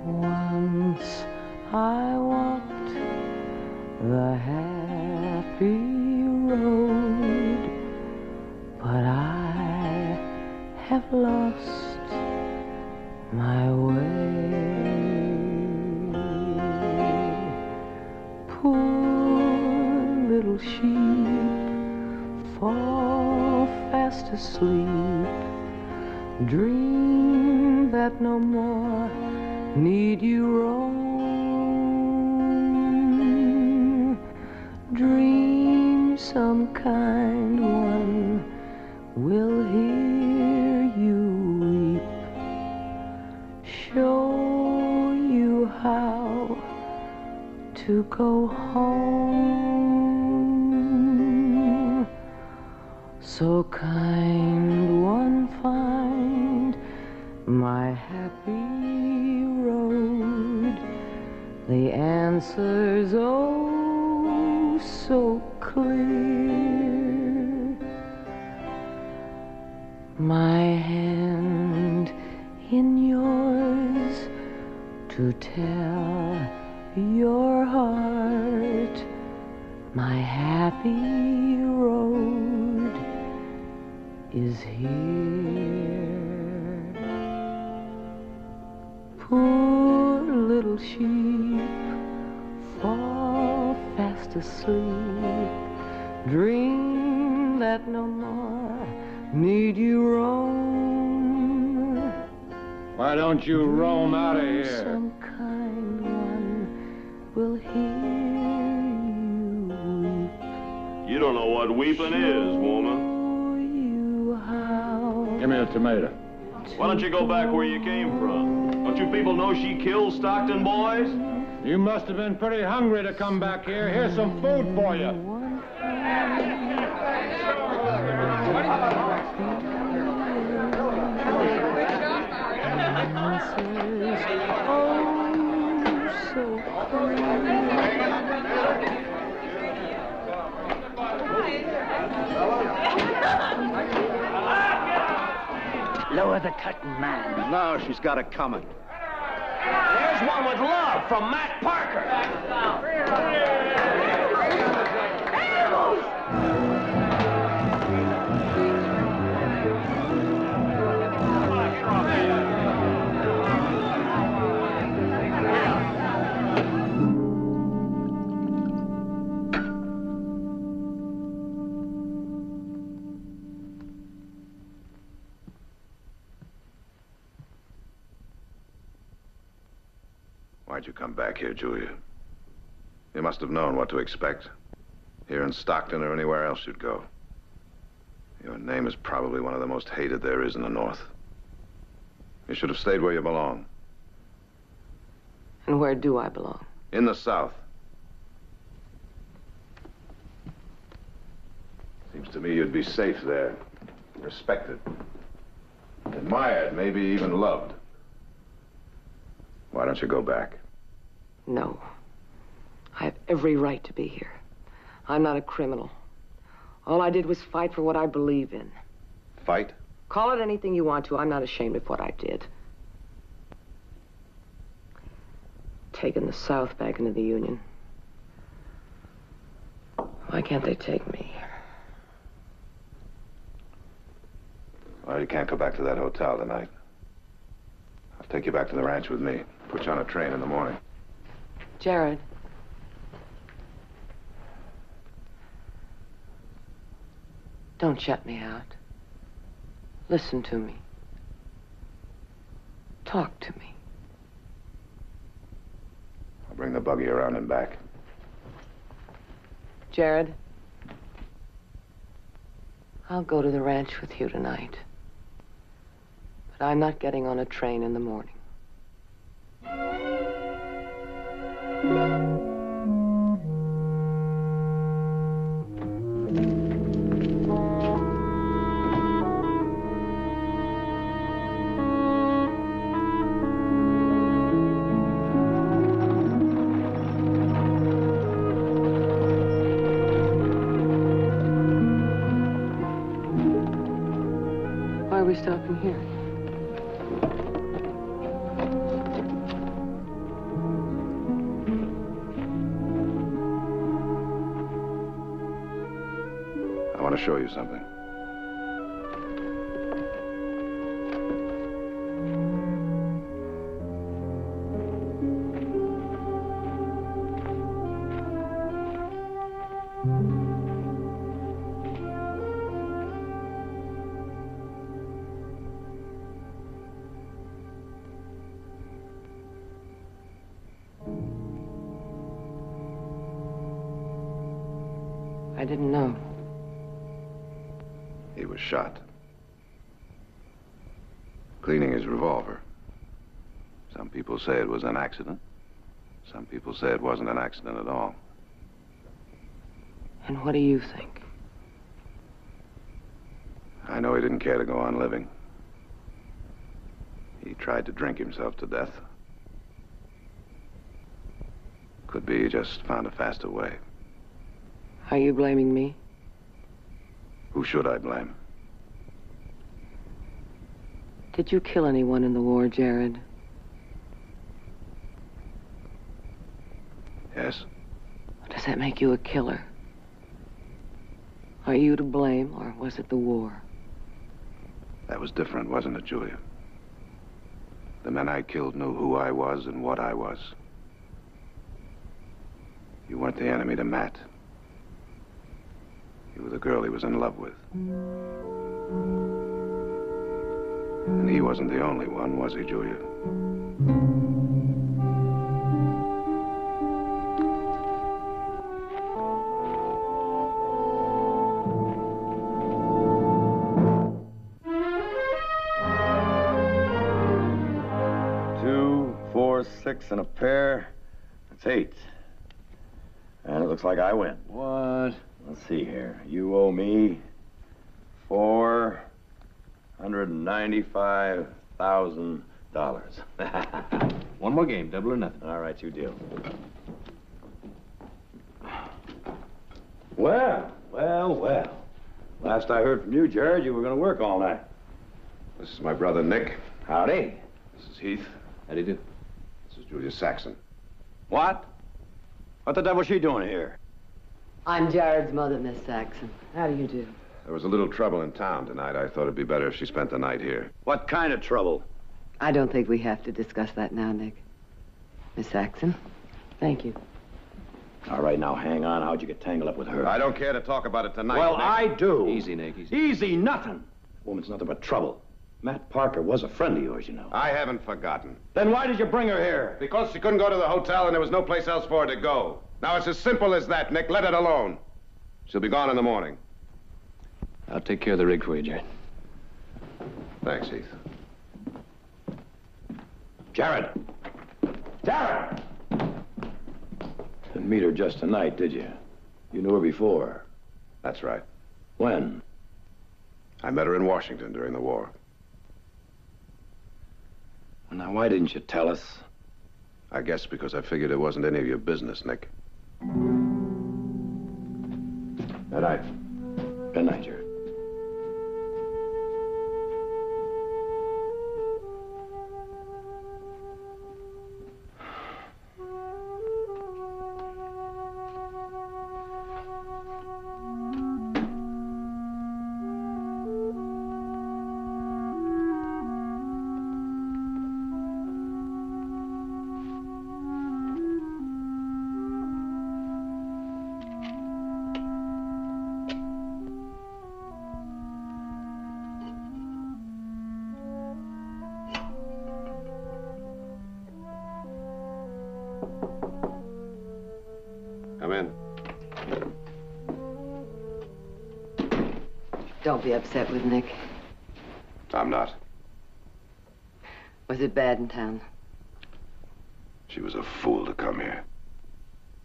Once I walked the happy road, but I have lost my way. Poor little sheep, fall fast asleep. Dream that no more need you roam. Dream some kind one will hear you weep. Show you how to go home. So kind one find my happy road. The answer's oh so clear. My hand in yours to tell your heart my happy road is here. Poor little sheep, fall fast asleep. Dream that no more need you roam. Why don't you roam out of here? Some kind one will hear you weep. You don't know what weeping is, woman. Give me a tomato. Why don't you go back where you came from? Don't you people know she killed Stockton boys? You must have been pretty hungry to come back here. Here's some food for you. Lower the curtain, man. No, she's got it coming. There's one with love from Matt Parker. Why'd you come back here, Julia? You must have known what to expect. Here in Stockton or anywhere else you'd go. Your name is probably one of the most hated there is in the North. You should have stayed where you belong. And where do I belong? In the South. Seems to me you'd be safe there. Respected. Admired, maybe even loved. Why don't you go back? No. I have every right to be here. I'm not a criminal. All I did was fight for what I believe in. Fight? Call it anything you want to. I'm not ashamed of what I did. Taking the South back into the Union. Why can't they take me? Well, you can't go back to that hotel tonight. I'll take you back to the ranch with me. Put you on a train in the morning. Jared. Don't shut me out. Listen to me. Talk to me. I'll bring the buggy around and back. Jared, I'll go to the ranch with you tonight. But I'm not getting on a train in the morning. Why are we stopping here? I want to show you something. I didn't know. He was shot. Cleaning his revolver. Some people say it was an accident. Some people say it wasn't an accident at all. And what do you think? I know he didn't care to go on living. He tried to drink himself to death. Could be he just found a faster way. Are you blaming me? Who should I blame? Did you kill anyone in the war, Jared? Yes. Does that make you a killer? Are you to blame, or was it the war? That was different, wasn't it, Julia? The men I killed knew who I was and what I was. You weren't the enemy to Matt. You were the girl he was in love with. And he wasn't the only one, was he, Julia? Two, 4, 6, and a pair. That's 8. And it looks like I win. What? Let's see here. You owe me $495,000. One more game, double or nothing. All right, you deal. Well. Last I heard from you, Jared, you were going to work all night. This is my brother, Nick. Howdy. This is Heath. How do you do? This is Julia Saxon. What? What the devil's she doing here? I'm Jared's mother, Miss Saxon. How do you do? There was a little trouble in town tonight. I thought it'd be better if she spent the night here. What kind of trouble? I don't think we have to discuss that now, Nick. Miss Saxon, thank you. All right, now hang on. How'd you get tangled up with her? I don't care to talk about it tonight, Well, Nick. I do. Easy, Nick. Easy. Easy nothing. Woman's nothing but trouble. Matt Parker was a friend of yours, you know. I haven't forgotten. Then why did you bring her here? Because she couldn't go to the hotel and there was no place else for her to go. Now, it's as simple as that, Nick. Let it alone. She'll be gone in the morning. I'll take care of the rig for you, Jared. Thanks, Heath. Jared! Jared! Didn't meet her just tonight, did you? You knew her before. That's right. When? I met her in Washington during the war. Well, now, why didn't you tell us? I guess because I figured it wasn't any of your business, Nick. Good night. Good night, Jared. Come in. Don't be upset with Nick. I'm not. Was it bad in town? She was a fool to come here.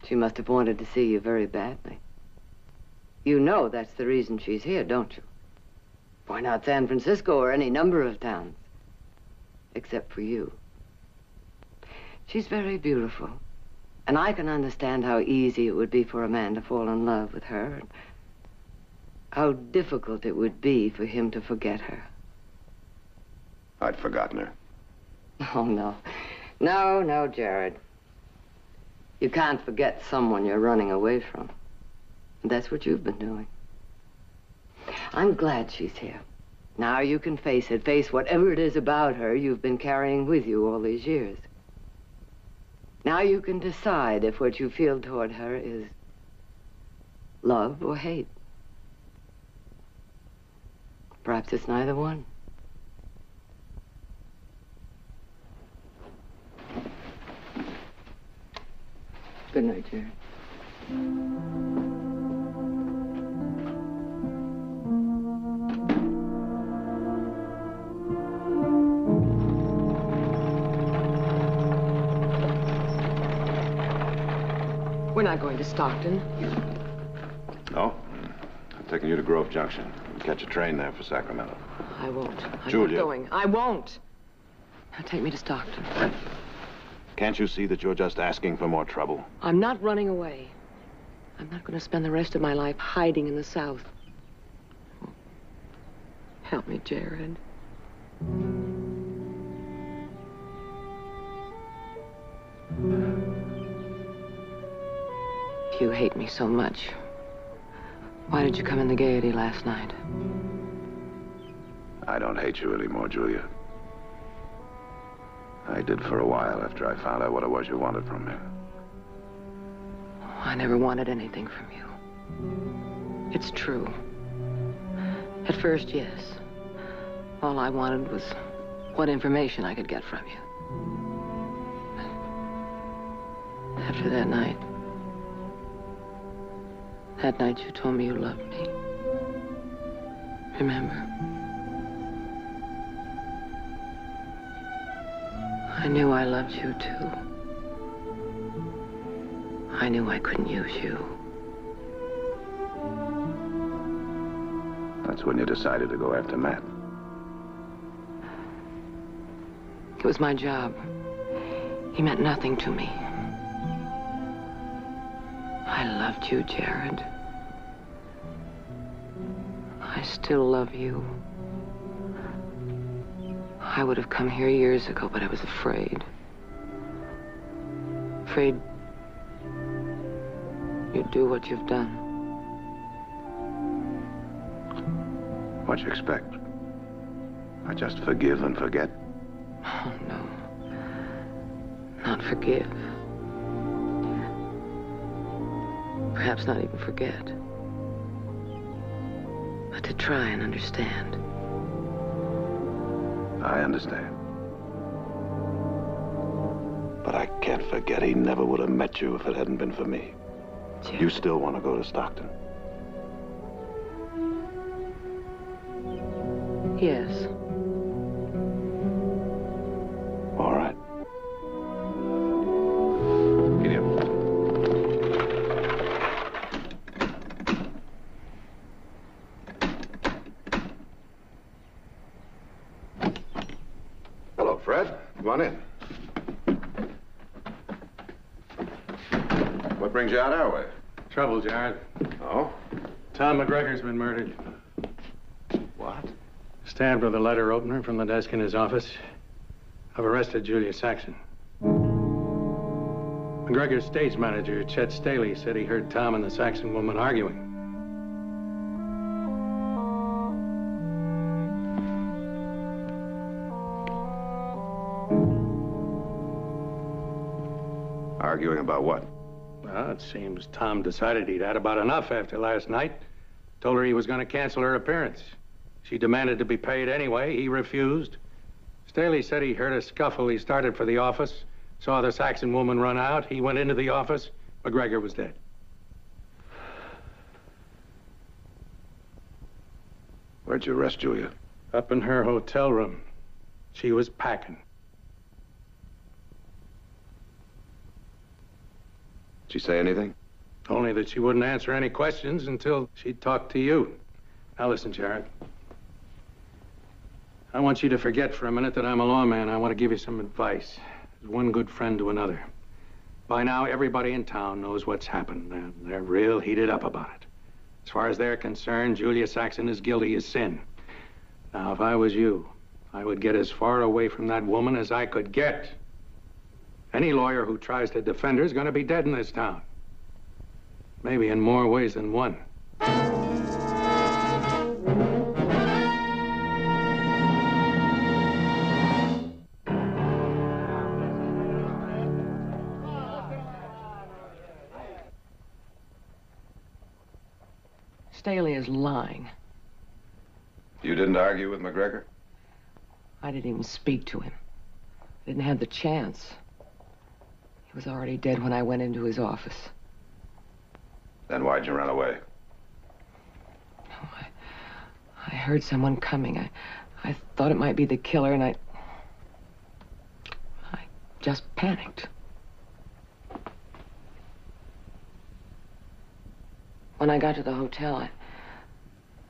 She must have wanted to see you very badly. You know that's the reason she's here, don't you? Why not San Francisco or any number of towns? Except for you. She's very beautiful. And I can understand how easy it would be for a man to fall in love with her, and how difficult it would be for him to forget her. I'd forgotten her. Oh, no. No, Jared. You can't forget someone you're running away from. And that's what you've been doing. I'm glad she's here. Now you can face it. Face whatever it is about her you've been carrying with you all these years. Now you can decide if what you feel toward her is love or hate. Perhaps it's neither one. Good night, Jared. We're not going to Stockton. No? I'm taking you to Grove Junction. We'll catch a train there for Sacramento. I won't. I'm Julia. not going. I won't. Now take me to Stockton. Can't you see that you're just asking for more trouble? I'm not running away. I'm not going to spend the rest of my life hiding in the South. Help me, Jared. If you hate me so much, why did you come in the Gaiety last night? I don't hate you anymore, Julia. I did for a while after I found out what it was you wanted from me. I never wanted anything from you. It's true. At first, yes. All I wanted was what information I could get from you. After that night you told me you loved me. Remember? I knew I loved you, too. I knew I couldn't use you. That's when you decided to go after Matt. It was my job. He meant nothing to me. I loved you, Jared. I still love you. I would have come here years ago, but I was afraid. Afraid you'd do what you've done. What you expect? I just forgive and forget? Oh, no. Not forgive. Perhaps not even forget. But to try and understand. I understand. But I can't forget he never would have met you if it hadn't been for me. Jim. You still want to go to Stockton? Yes. All right. Get him. Hello, Fred. Come on in. What brings you out our way? Trouble, Jared. Oh? Tom McGregor's been murdered. What? Stabbed with a letter opener from the desk in his office. I've arrested Julia Saxon. McGregor's stage manager, Chet Staley, said he heard Tom and the Saxon woman arguing. Arguing about what? Well, it seems Tom decided he'd had about enough after last night. Told her he was going to cancel her appearance. She demanded to be paid anyway. He refused. Staley said he heard a scuffle. He started for the office, saw the Saxon woman run out. He went into the office. McGregor was dead. Where'd you arrest Julia? Up in her hotel room. She was packing. Did she say anything? Only that she wouldn't answer any questions until she'd talked to you. Now listen, Jared. I want you to forget for a minute that I'm a lawman. I want to give you some advice. As one good friend to another. By now, everybody in town knows what's happened, and they're real heated up about it. As far as they're concerned, Julia Saxon is guilty as sin. Now, if I was you, I would get as far away from that woman as I could get. Any lawyer who tries to defend her is going to be dead in this town. Maybe in more ways than one. Staley is lying. You didn't argue with McGregor? I didn't even speak to him. I didn't have the chance. He was already dead when I went into his office. Then why'd you run away? Oh, I heard someone coming. I thought it might be the killer, and I just panicked. When I got to the hotel, I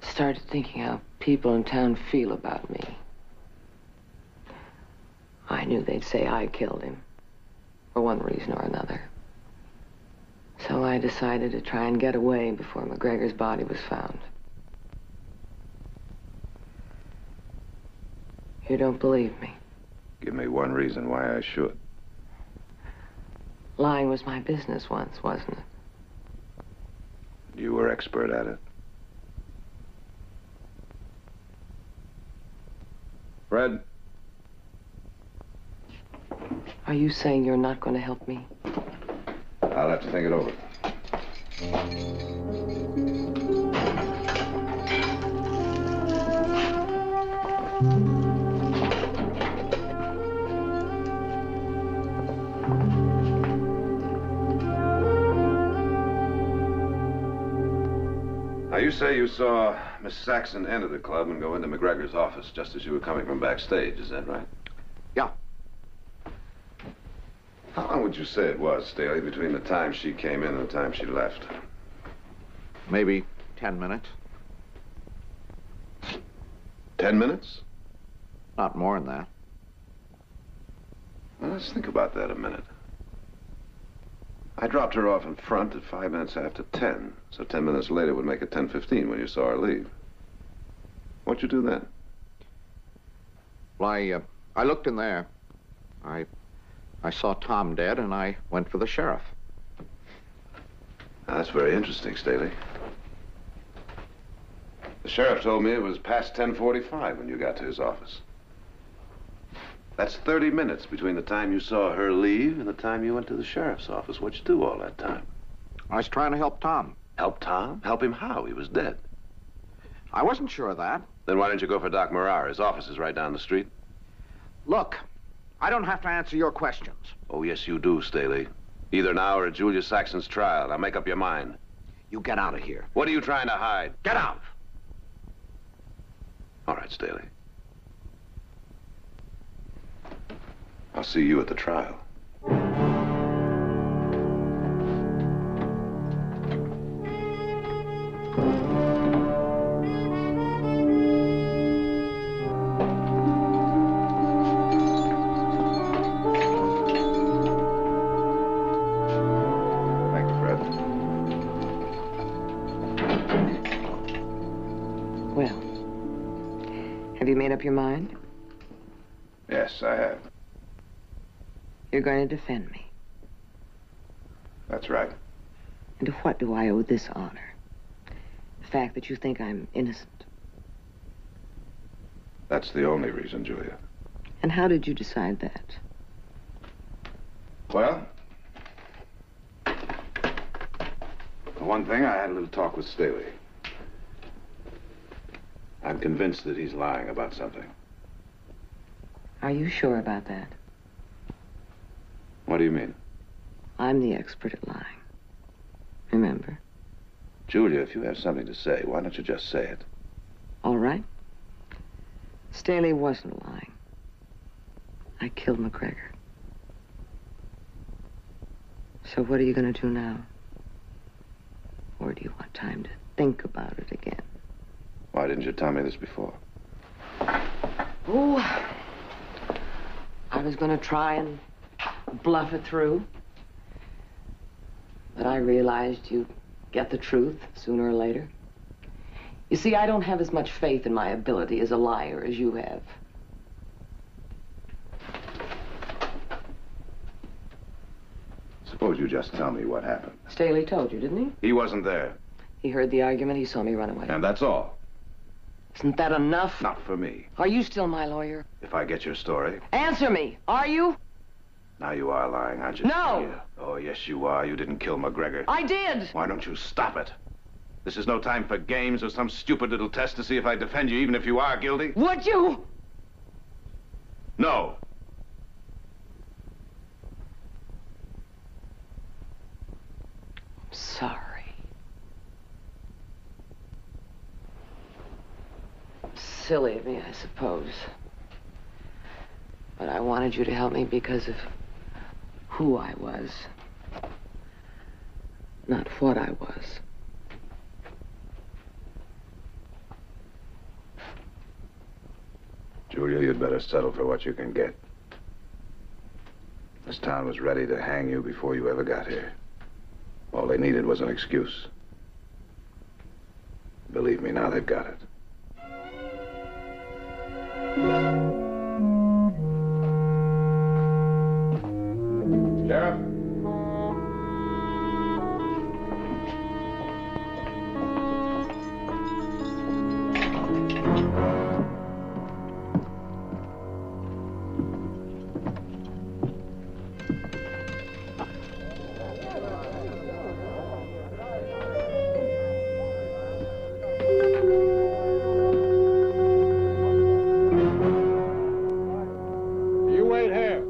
started thinking how people in town feel about me. I knew they'd say I killed him, for one reason or another. So I decided to try and get away before McGregor's body was found. You don't believe me? Give me one reason why I should. Lying was my business once, wasn't it? You were expert at it. Fred? Are you saying you're not going to help me? I'll have to think it over. Now, you say you saw Miss Saxon enter the club and go into McGregor's office just as you were coming from backstage, is that right? Yeah. How long would you say it was, Staley, between the time she came in and the time she left? Maybe 10 minutes. 10 minutes? Not more than that. Well, let's think about that a minute. I dropped her off in front at 5 minutes after 10, so 10 minutes later would make it 10:15 when you saw her leave. What'd you do then? Well, I looked in there. I saw Tom dead, and I went for the sheriff. Now, that's very interesting, Staley. The sheriff told me it was past 10:45 when you got to his office. That's 30 minutes between the time you saw her leave and the time you went to the sheriff's office. What'd you do all that time? I was trying to help Tom. Help Tom? Help him how? He was dead. I wasn't sure of that. Then why didn't you go for Doc Morar? His office is right down the street. Look, I don't have to answer your questions. Oh, yes, you do, Staley. Either now or at Julia Saxon's trial. Now make up your mind. You get out of here. What are you trying to hide? Get out! All right, Staley. I'll see you at the trial. Thank you, Fred. Well, have you made up your mind? Yes, I have. You're going to defend me. That's right. And to what do I owe this honor? The fact that you think I'm innocent. That's the only reason, Julia. And how did you decide that? Well, for one thing, I had a little talk with Staley. I'm convinced that he's lying about something. Are you sure about that? What do you mean? I'm the expert at lying. Remember? Julia, if you have something to say, why don't you just say it? All right. Staley wasn't lying. I killed McGregor. So what are you going to do now? Or do you want time to think about it again? Why didn't you tell me this before? Oh, I was going to try and bluff it through. But I realized you'd get the truth sooner or later. You see, I don't have as much faith in my ability as a liar as you have. Suppose you just tell me what happened. Staley told you, didn't he? He wasn't there. He heard the argument. He saw me run away. And that's all. Isn't that enough? Not for me. Are you still my lawyer? If I get your story. Answer me. Are you? Now you are lying, aren't you? No! Julia? Oh, yes, you are. You didn't kill McGregor. I did! Why don't you stop it? This is no time for games or some stupid little test to see if I defend you, even if you are guilty. Would you? No. I'm sorry. Silly of me, I suppose. But I wanted you to help me because of who I was, not what I was. Julia, you'd better settle for what you can get. This town was ready to hang you before you ever got here. All they needed was an excuse. Believe me, now they've got it. Sheriff? You wait here.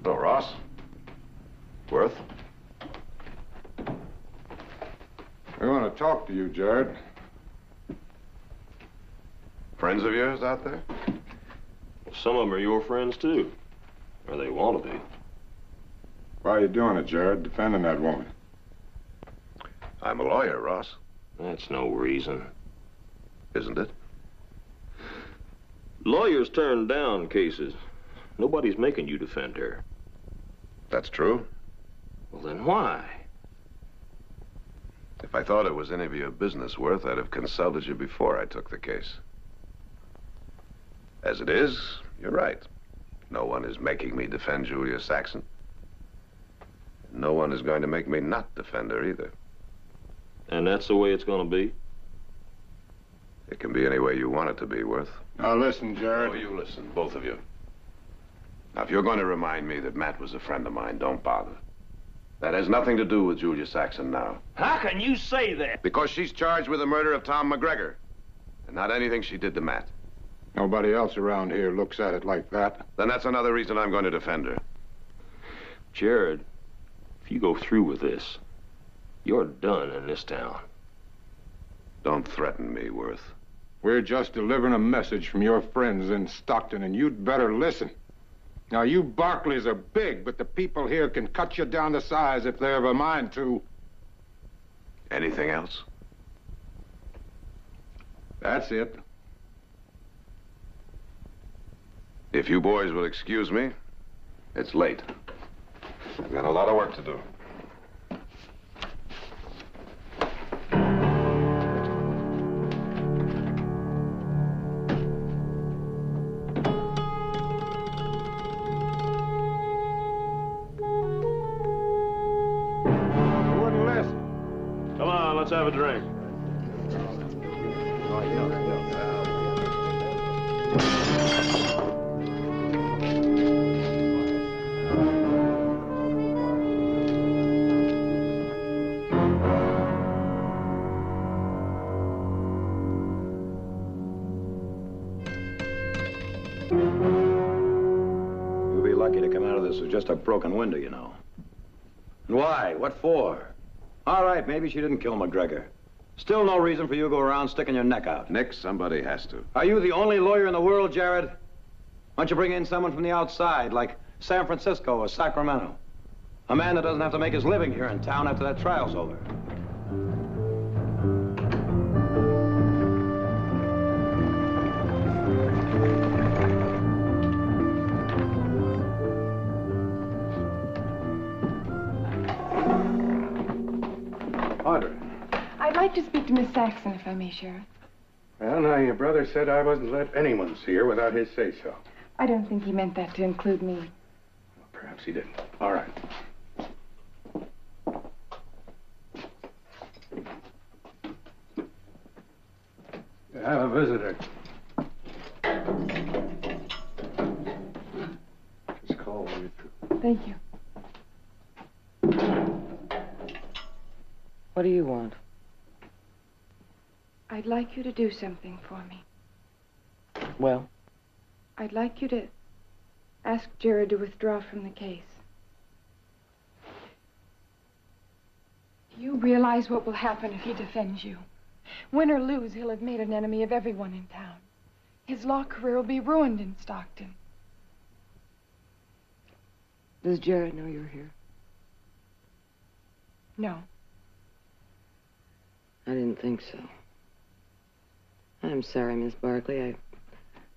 So, Ross? Worth? We want to talk to you, Jared. Friends of yours out there? Some of them are your friends, too. Or they want to be. Why are you doing it, Jared? Defending that woman. I'm a lawyer, Ross. That's no reason. Isn't it? Lawyers turn down cases. Nobody's making you defend her. That's true. Well, then why? If I thought it was any of your business, Worth, I'd have consulted you before I took the case. As it is, you're right. No one is making me defend Julia Saxon. No one is going to make me not defend her either. And that's the way it's going to be? It can be any way you want it to be, Worth. Now listen, Jared. Oh, you listen, both of you. Now, if you're going to remind me that Matt was a friend of mine, don't bother. That has nothing to do with Julia Saxon now. How can you say that? Because she's charged with the murder of Tom McGregor. And not anything she did to Matt. Nobody else around here looks at it like that. Then that's another reason I'm going to defend her. Jared, if you go through with this, you're done in this town. Don't threaten me, Worth. We're just delivering a message from your friends in Stockton, and you'd better listen. Now, you Barkleys are big, but the people here can cut you down to size if they have a mind to. Anything else? That's it. If you boys will excuse me, it's late. I've got a lot of work to do. Come on, let's have a drink. You'll be lucky to come out of this with just a broken window, you know. And why? What for? All right, maybe she didn't kill McGregor. Still no reason for you to go around sticking your neck out. Nick, somebody has to. Are you the only lawyer in the world, Jared? Why don't you bring in someone from the outside, like San Francisco or Sacramento? A man that doesn't have to make his living here in town after that trial's over. Audrey. I'd like to speak to Miss Saxon, if I may, Sheriff. Well, now, your brother said I wasn't to let anyone see her without his say-so. I don't think he meant that to include me. Well, perhaps he didn't. All right. You have a visitor. Just call when you're through. Thank you. What do you want? I'd like you to do something for me. Well? I'd like you to ask Jared to withdraw from the case. You realize what will happen if he defends you. Win or lose, he'll have made an enemy of everyone in town. His law career will be ruined in Stockton. Does Jared know you're here? No. I didn't think so. I'm sorry, Miss Barkley.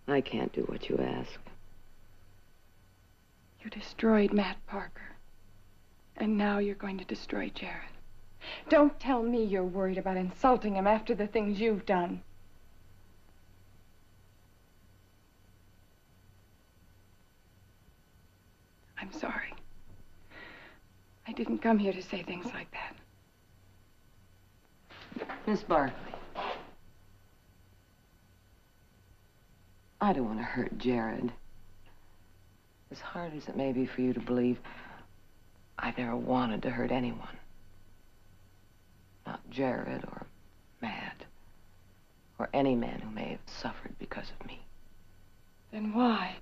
I can't do what you ask. You destroyed Matt Parker. And now you're going to destroy Jared. Don't tell me you're worried about insulting him after the things you've done. I'm sorry. I didn't come here to say things like that. Miss Barkley. I don't want to hurt Jared. As hard as it may be for you to believe, I've never wanted to hurt anyone. Not Jared or Matt or any man who may have suffered because of me. Then why?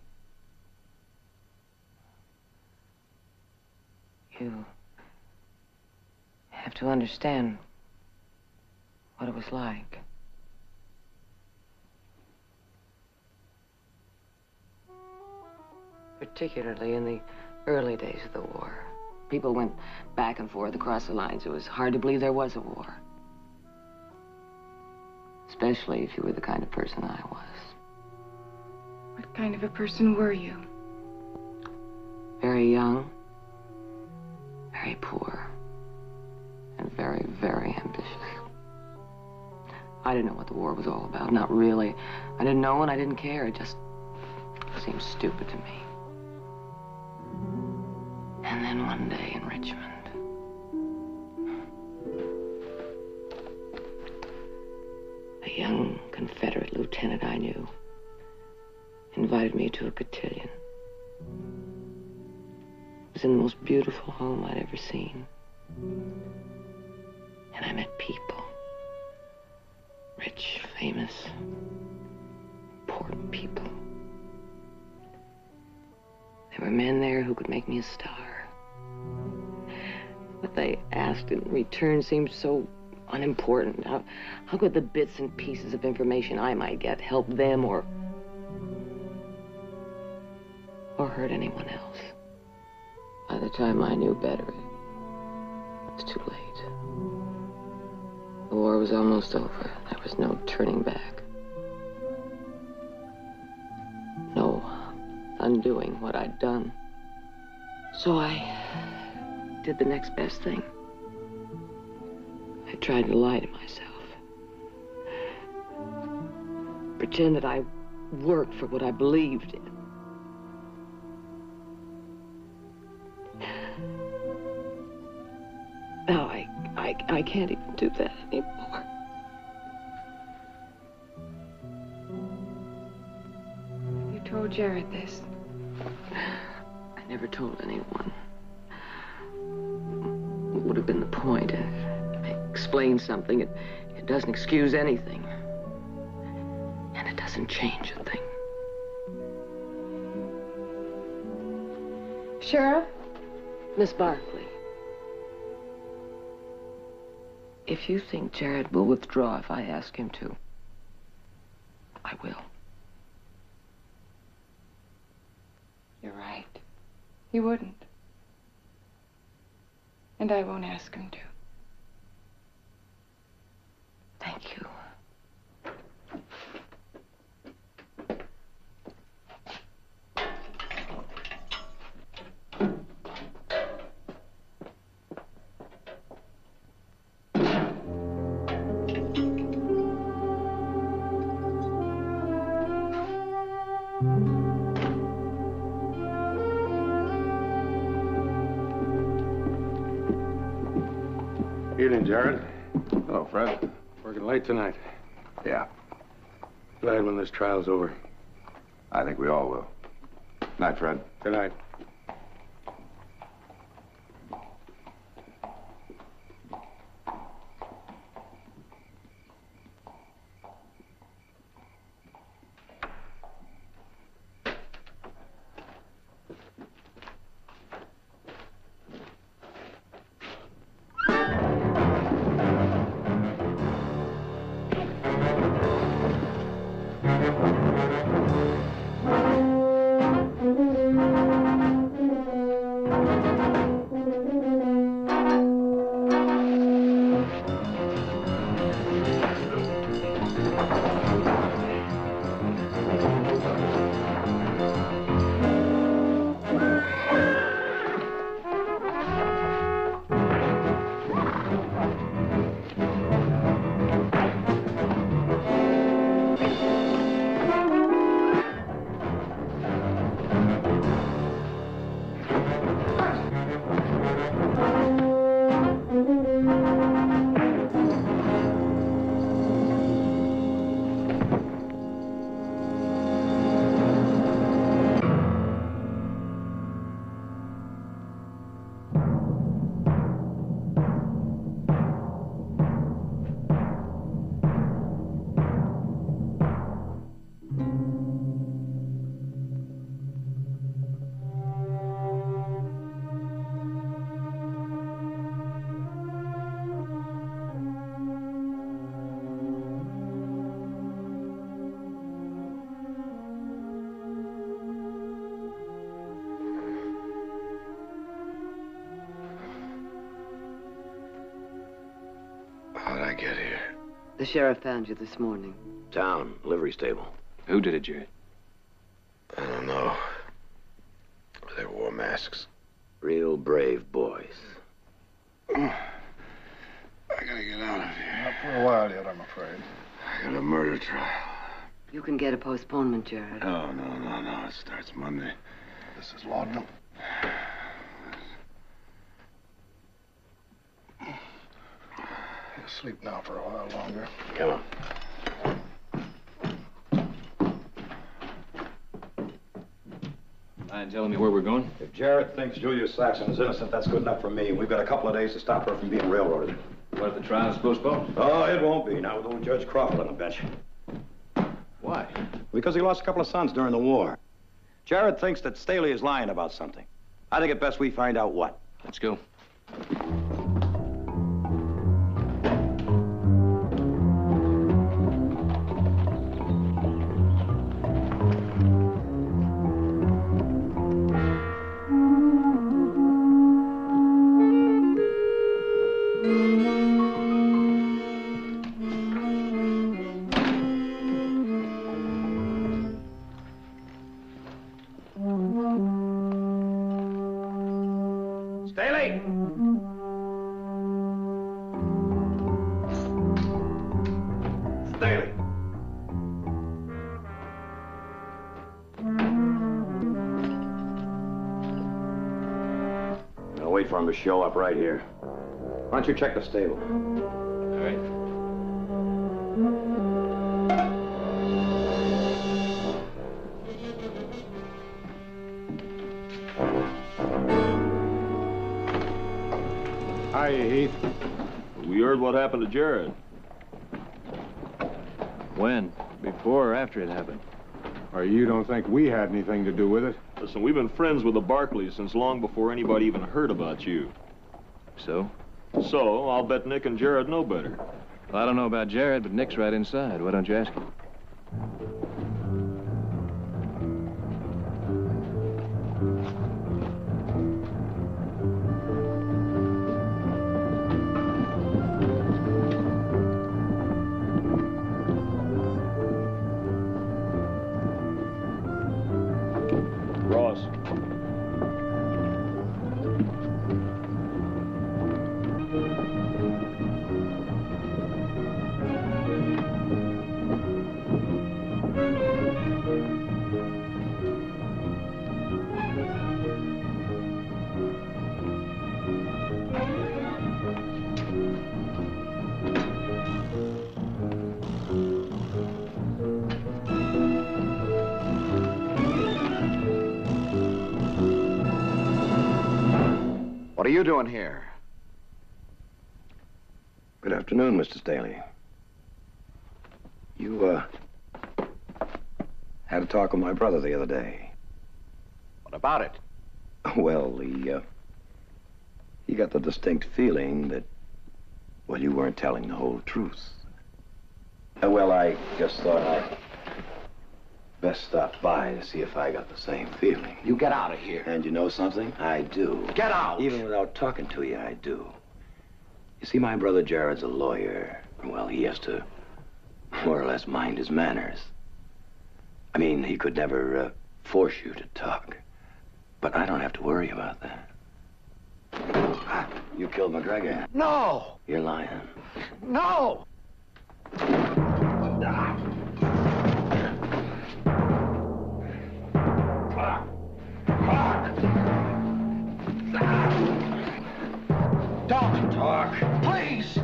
You have to understand what it was like. Particularly in the early days of the war. People went back and forth across the lines. It was hard to believe there was a war. Especially if you were the kind of person I was. What kind of a person were you? Very young, very poor, and very, very ambitious. I didn't know what the war was all about, not really. I didn't know and I didn't care. It just seemed stupid to me. And then one day in Richmond, a young Confederate lieutenant I knew invited me to a cotillion. It was in the most beautiful home I'd ever seen. And I met people. Rich, famous, important people. There were men there who could make me a star. What they asked in return seemed so unimportant. How could the bits and pieces of information I might get help them or hurt anyone else? By the time I knew better, it was too late. The war was almost over. There was no turning back. No undoing what I'd done. So I did the next best thing. I tried to lie to myself. Pretend that I worked for what I believed in. Now I can't even do that anymore. You told Jared this? I never told anyone. What would have been the point? I explain something. It doesn't excuse anything. And it doesn't change a thing. Sheriff? Miss Barkley. If you think Jared will withdraw if I ask him to, I will. You're right. He wouldn't. And I won't ask him to. Thank you. Evening, Jared. Hello, Fred. Working late tonight. Yeah, Glad when this trial's over. I think we all will. Night, Fred. Good night. How'd I get here? The sheriff found you this morning. Town, livery stable. Who did it, Jared? I don't know. They wore masks. Real brave boys. I gotta get out of here. Not for a while yet, I'm afraid. I got a murder trial. You can get a postponement, Jared. Oh, no. It starts Monday. This is laudanum. He'll sleep now for a while longer. Come on. Mind telling me where we're going? If Jared thinks Julia Saxon is innocent, that's good enough for me. We've got a couple of days to stop her from being railroaded. What if the trial's postponed? Oh, it won't be. Not with old Judge Crawford on the bench. Why? Because he lost a couple of sons during the war. Jared thinks that Staley is lying about something. I think it best we find out what. Let's go. Staley! Staley! I'll wait for him to show up right here. Why don't you check the stable? All right. Hi, Heath. We heard what happened to Jared. When? Before or after it happened? Or you don't think we had anything to do with it? Listen, we've been friends with the Barkleys since long before anybody even heard about you. So? So, I'll bet Nick and Jared know better. Well, I don't know about Jared, but Nick's right inside. Why don't you ask him? Ross. What are you doing here? Good afternoon, Mr. Staley. You, had a talk with my brother the other day. What about it? Well, he got the distinct feeling that, well, you weren't telling the whole truth. Well, I just thought I'd best stop by to see if I got the same feeling. You get out of here. And you know something? I do. Get out! Even without talking to you, I do. You see, my brother Jared's a lawyer. Well, he has to more or less mind his manners. I mean, he could never force you to talk. But I don't have to worry about that. You killed McGregor. No! You're lying. No! Don't talk, please! You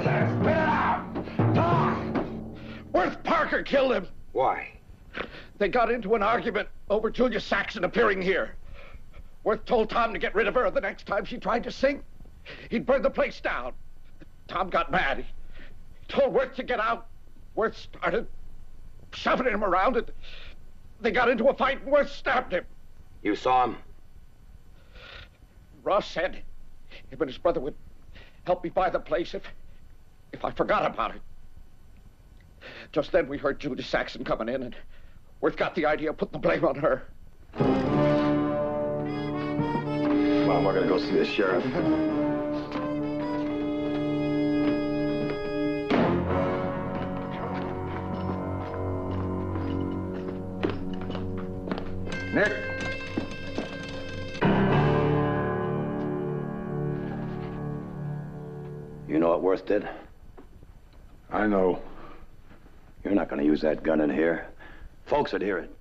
there, spit it out! Talk! Worth Parker killed him. Why? They got into an argument over Julia Saxon appearing here. Worth told Tom to get rid of her the next time she tried to sing. He'd burn the place down. Tom got mad. He told Worth to get out. Worth started shoving him around, and they got into a fight, and Worth stabbed him. You saw him? Ross said him and his brother would help me buy the place if I forgot about it. Just then we heard Julia Saxon coming in, and Worth got the idea of putting the blame on her. Well, we're gonna go see the sheriff. Nick! You know what Worth did? I know. You're not gonna use that gun in here. Folks would hear it.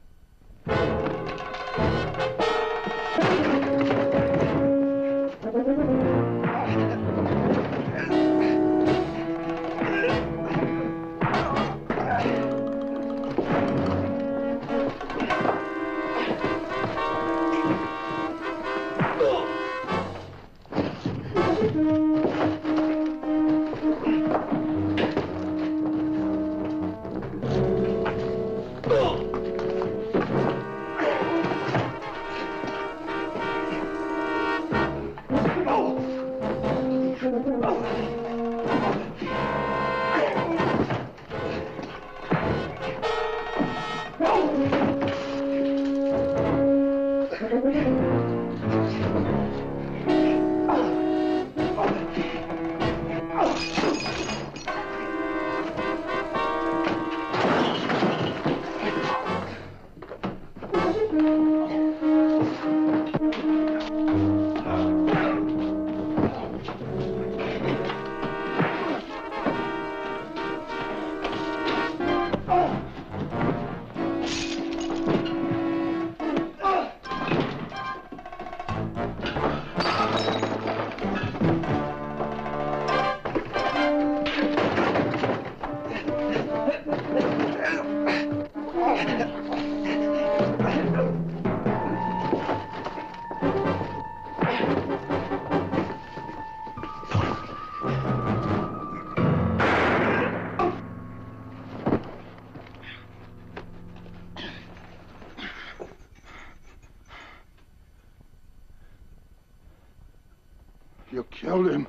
You killed him.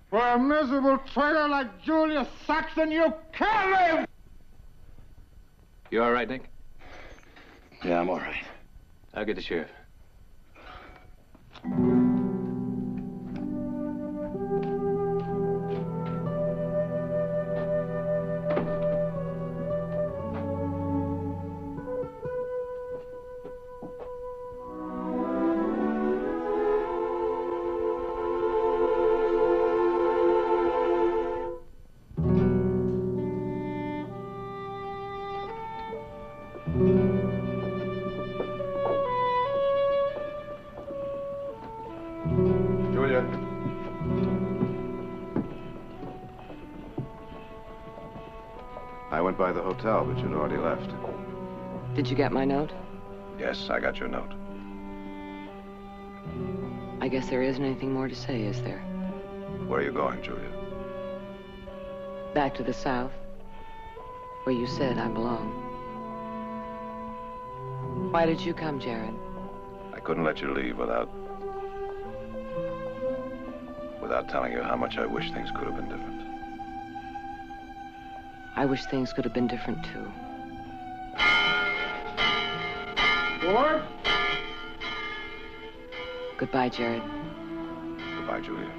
For a miserable traitor like Julius Saxon, you killed him! You all right, Nick? Yeah, I'm all right. I'll get the sheriff. Julia. I went by the hotel, but you'd already left. Did you get my note? Yes, I got your note. I guess there isn't anything more to say, is there? Where are you going, Julia? Back to the South, where you said I belong. Why did you come, Jared? I couldn't let you leave without telling you how much I wish things could have been different. I wish things could have been different, too. Ward? Goodbye, Jared. Goodbye, Julia.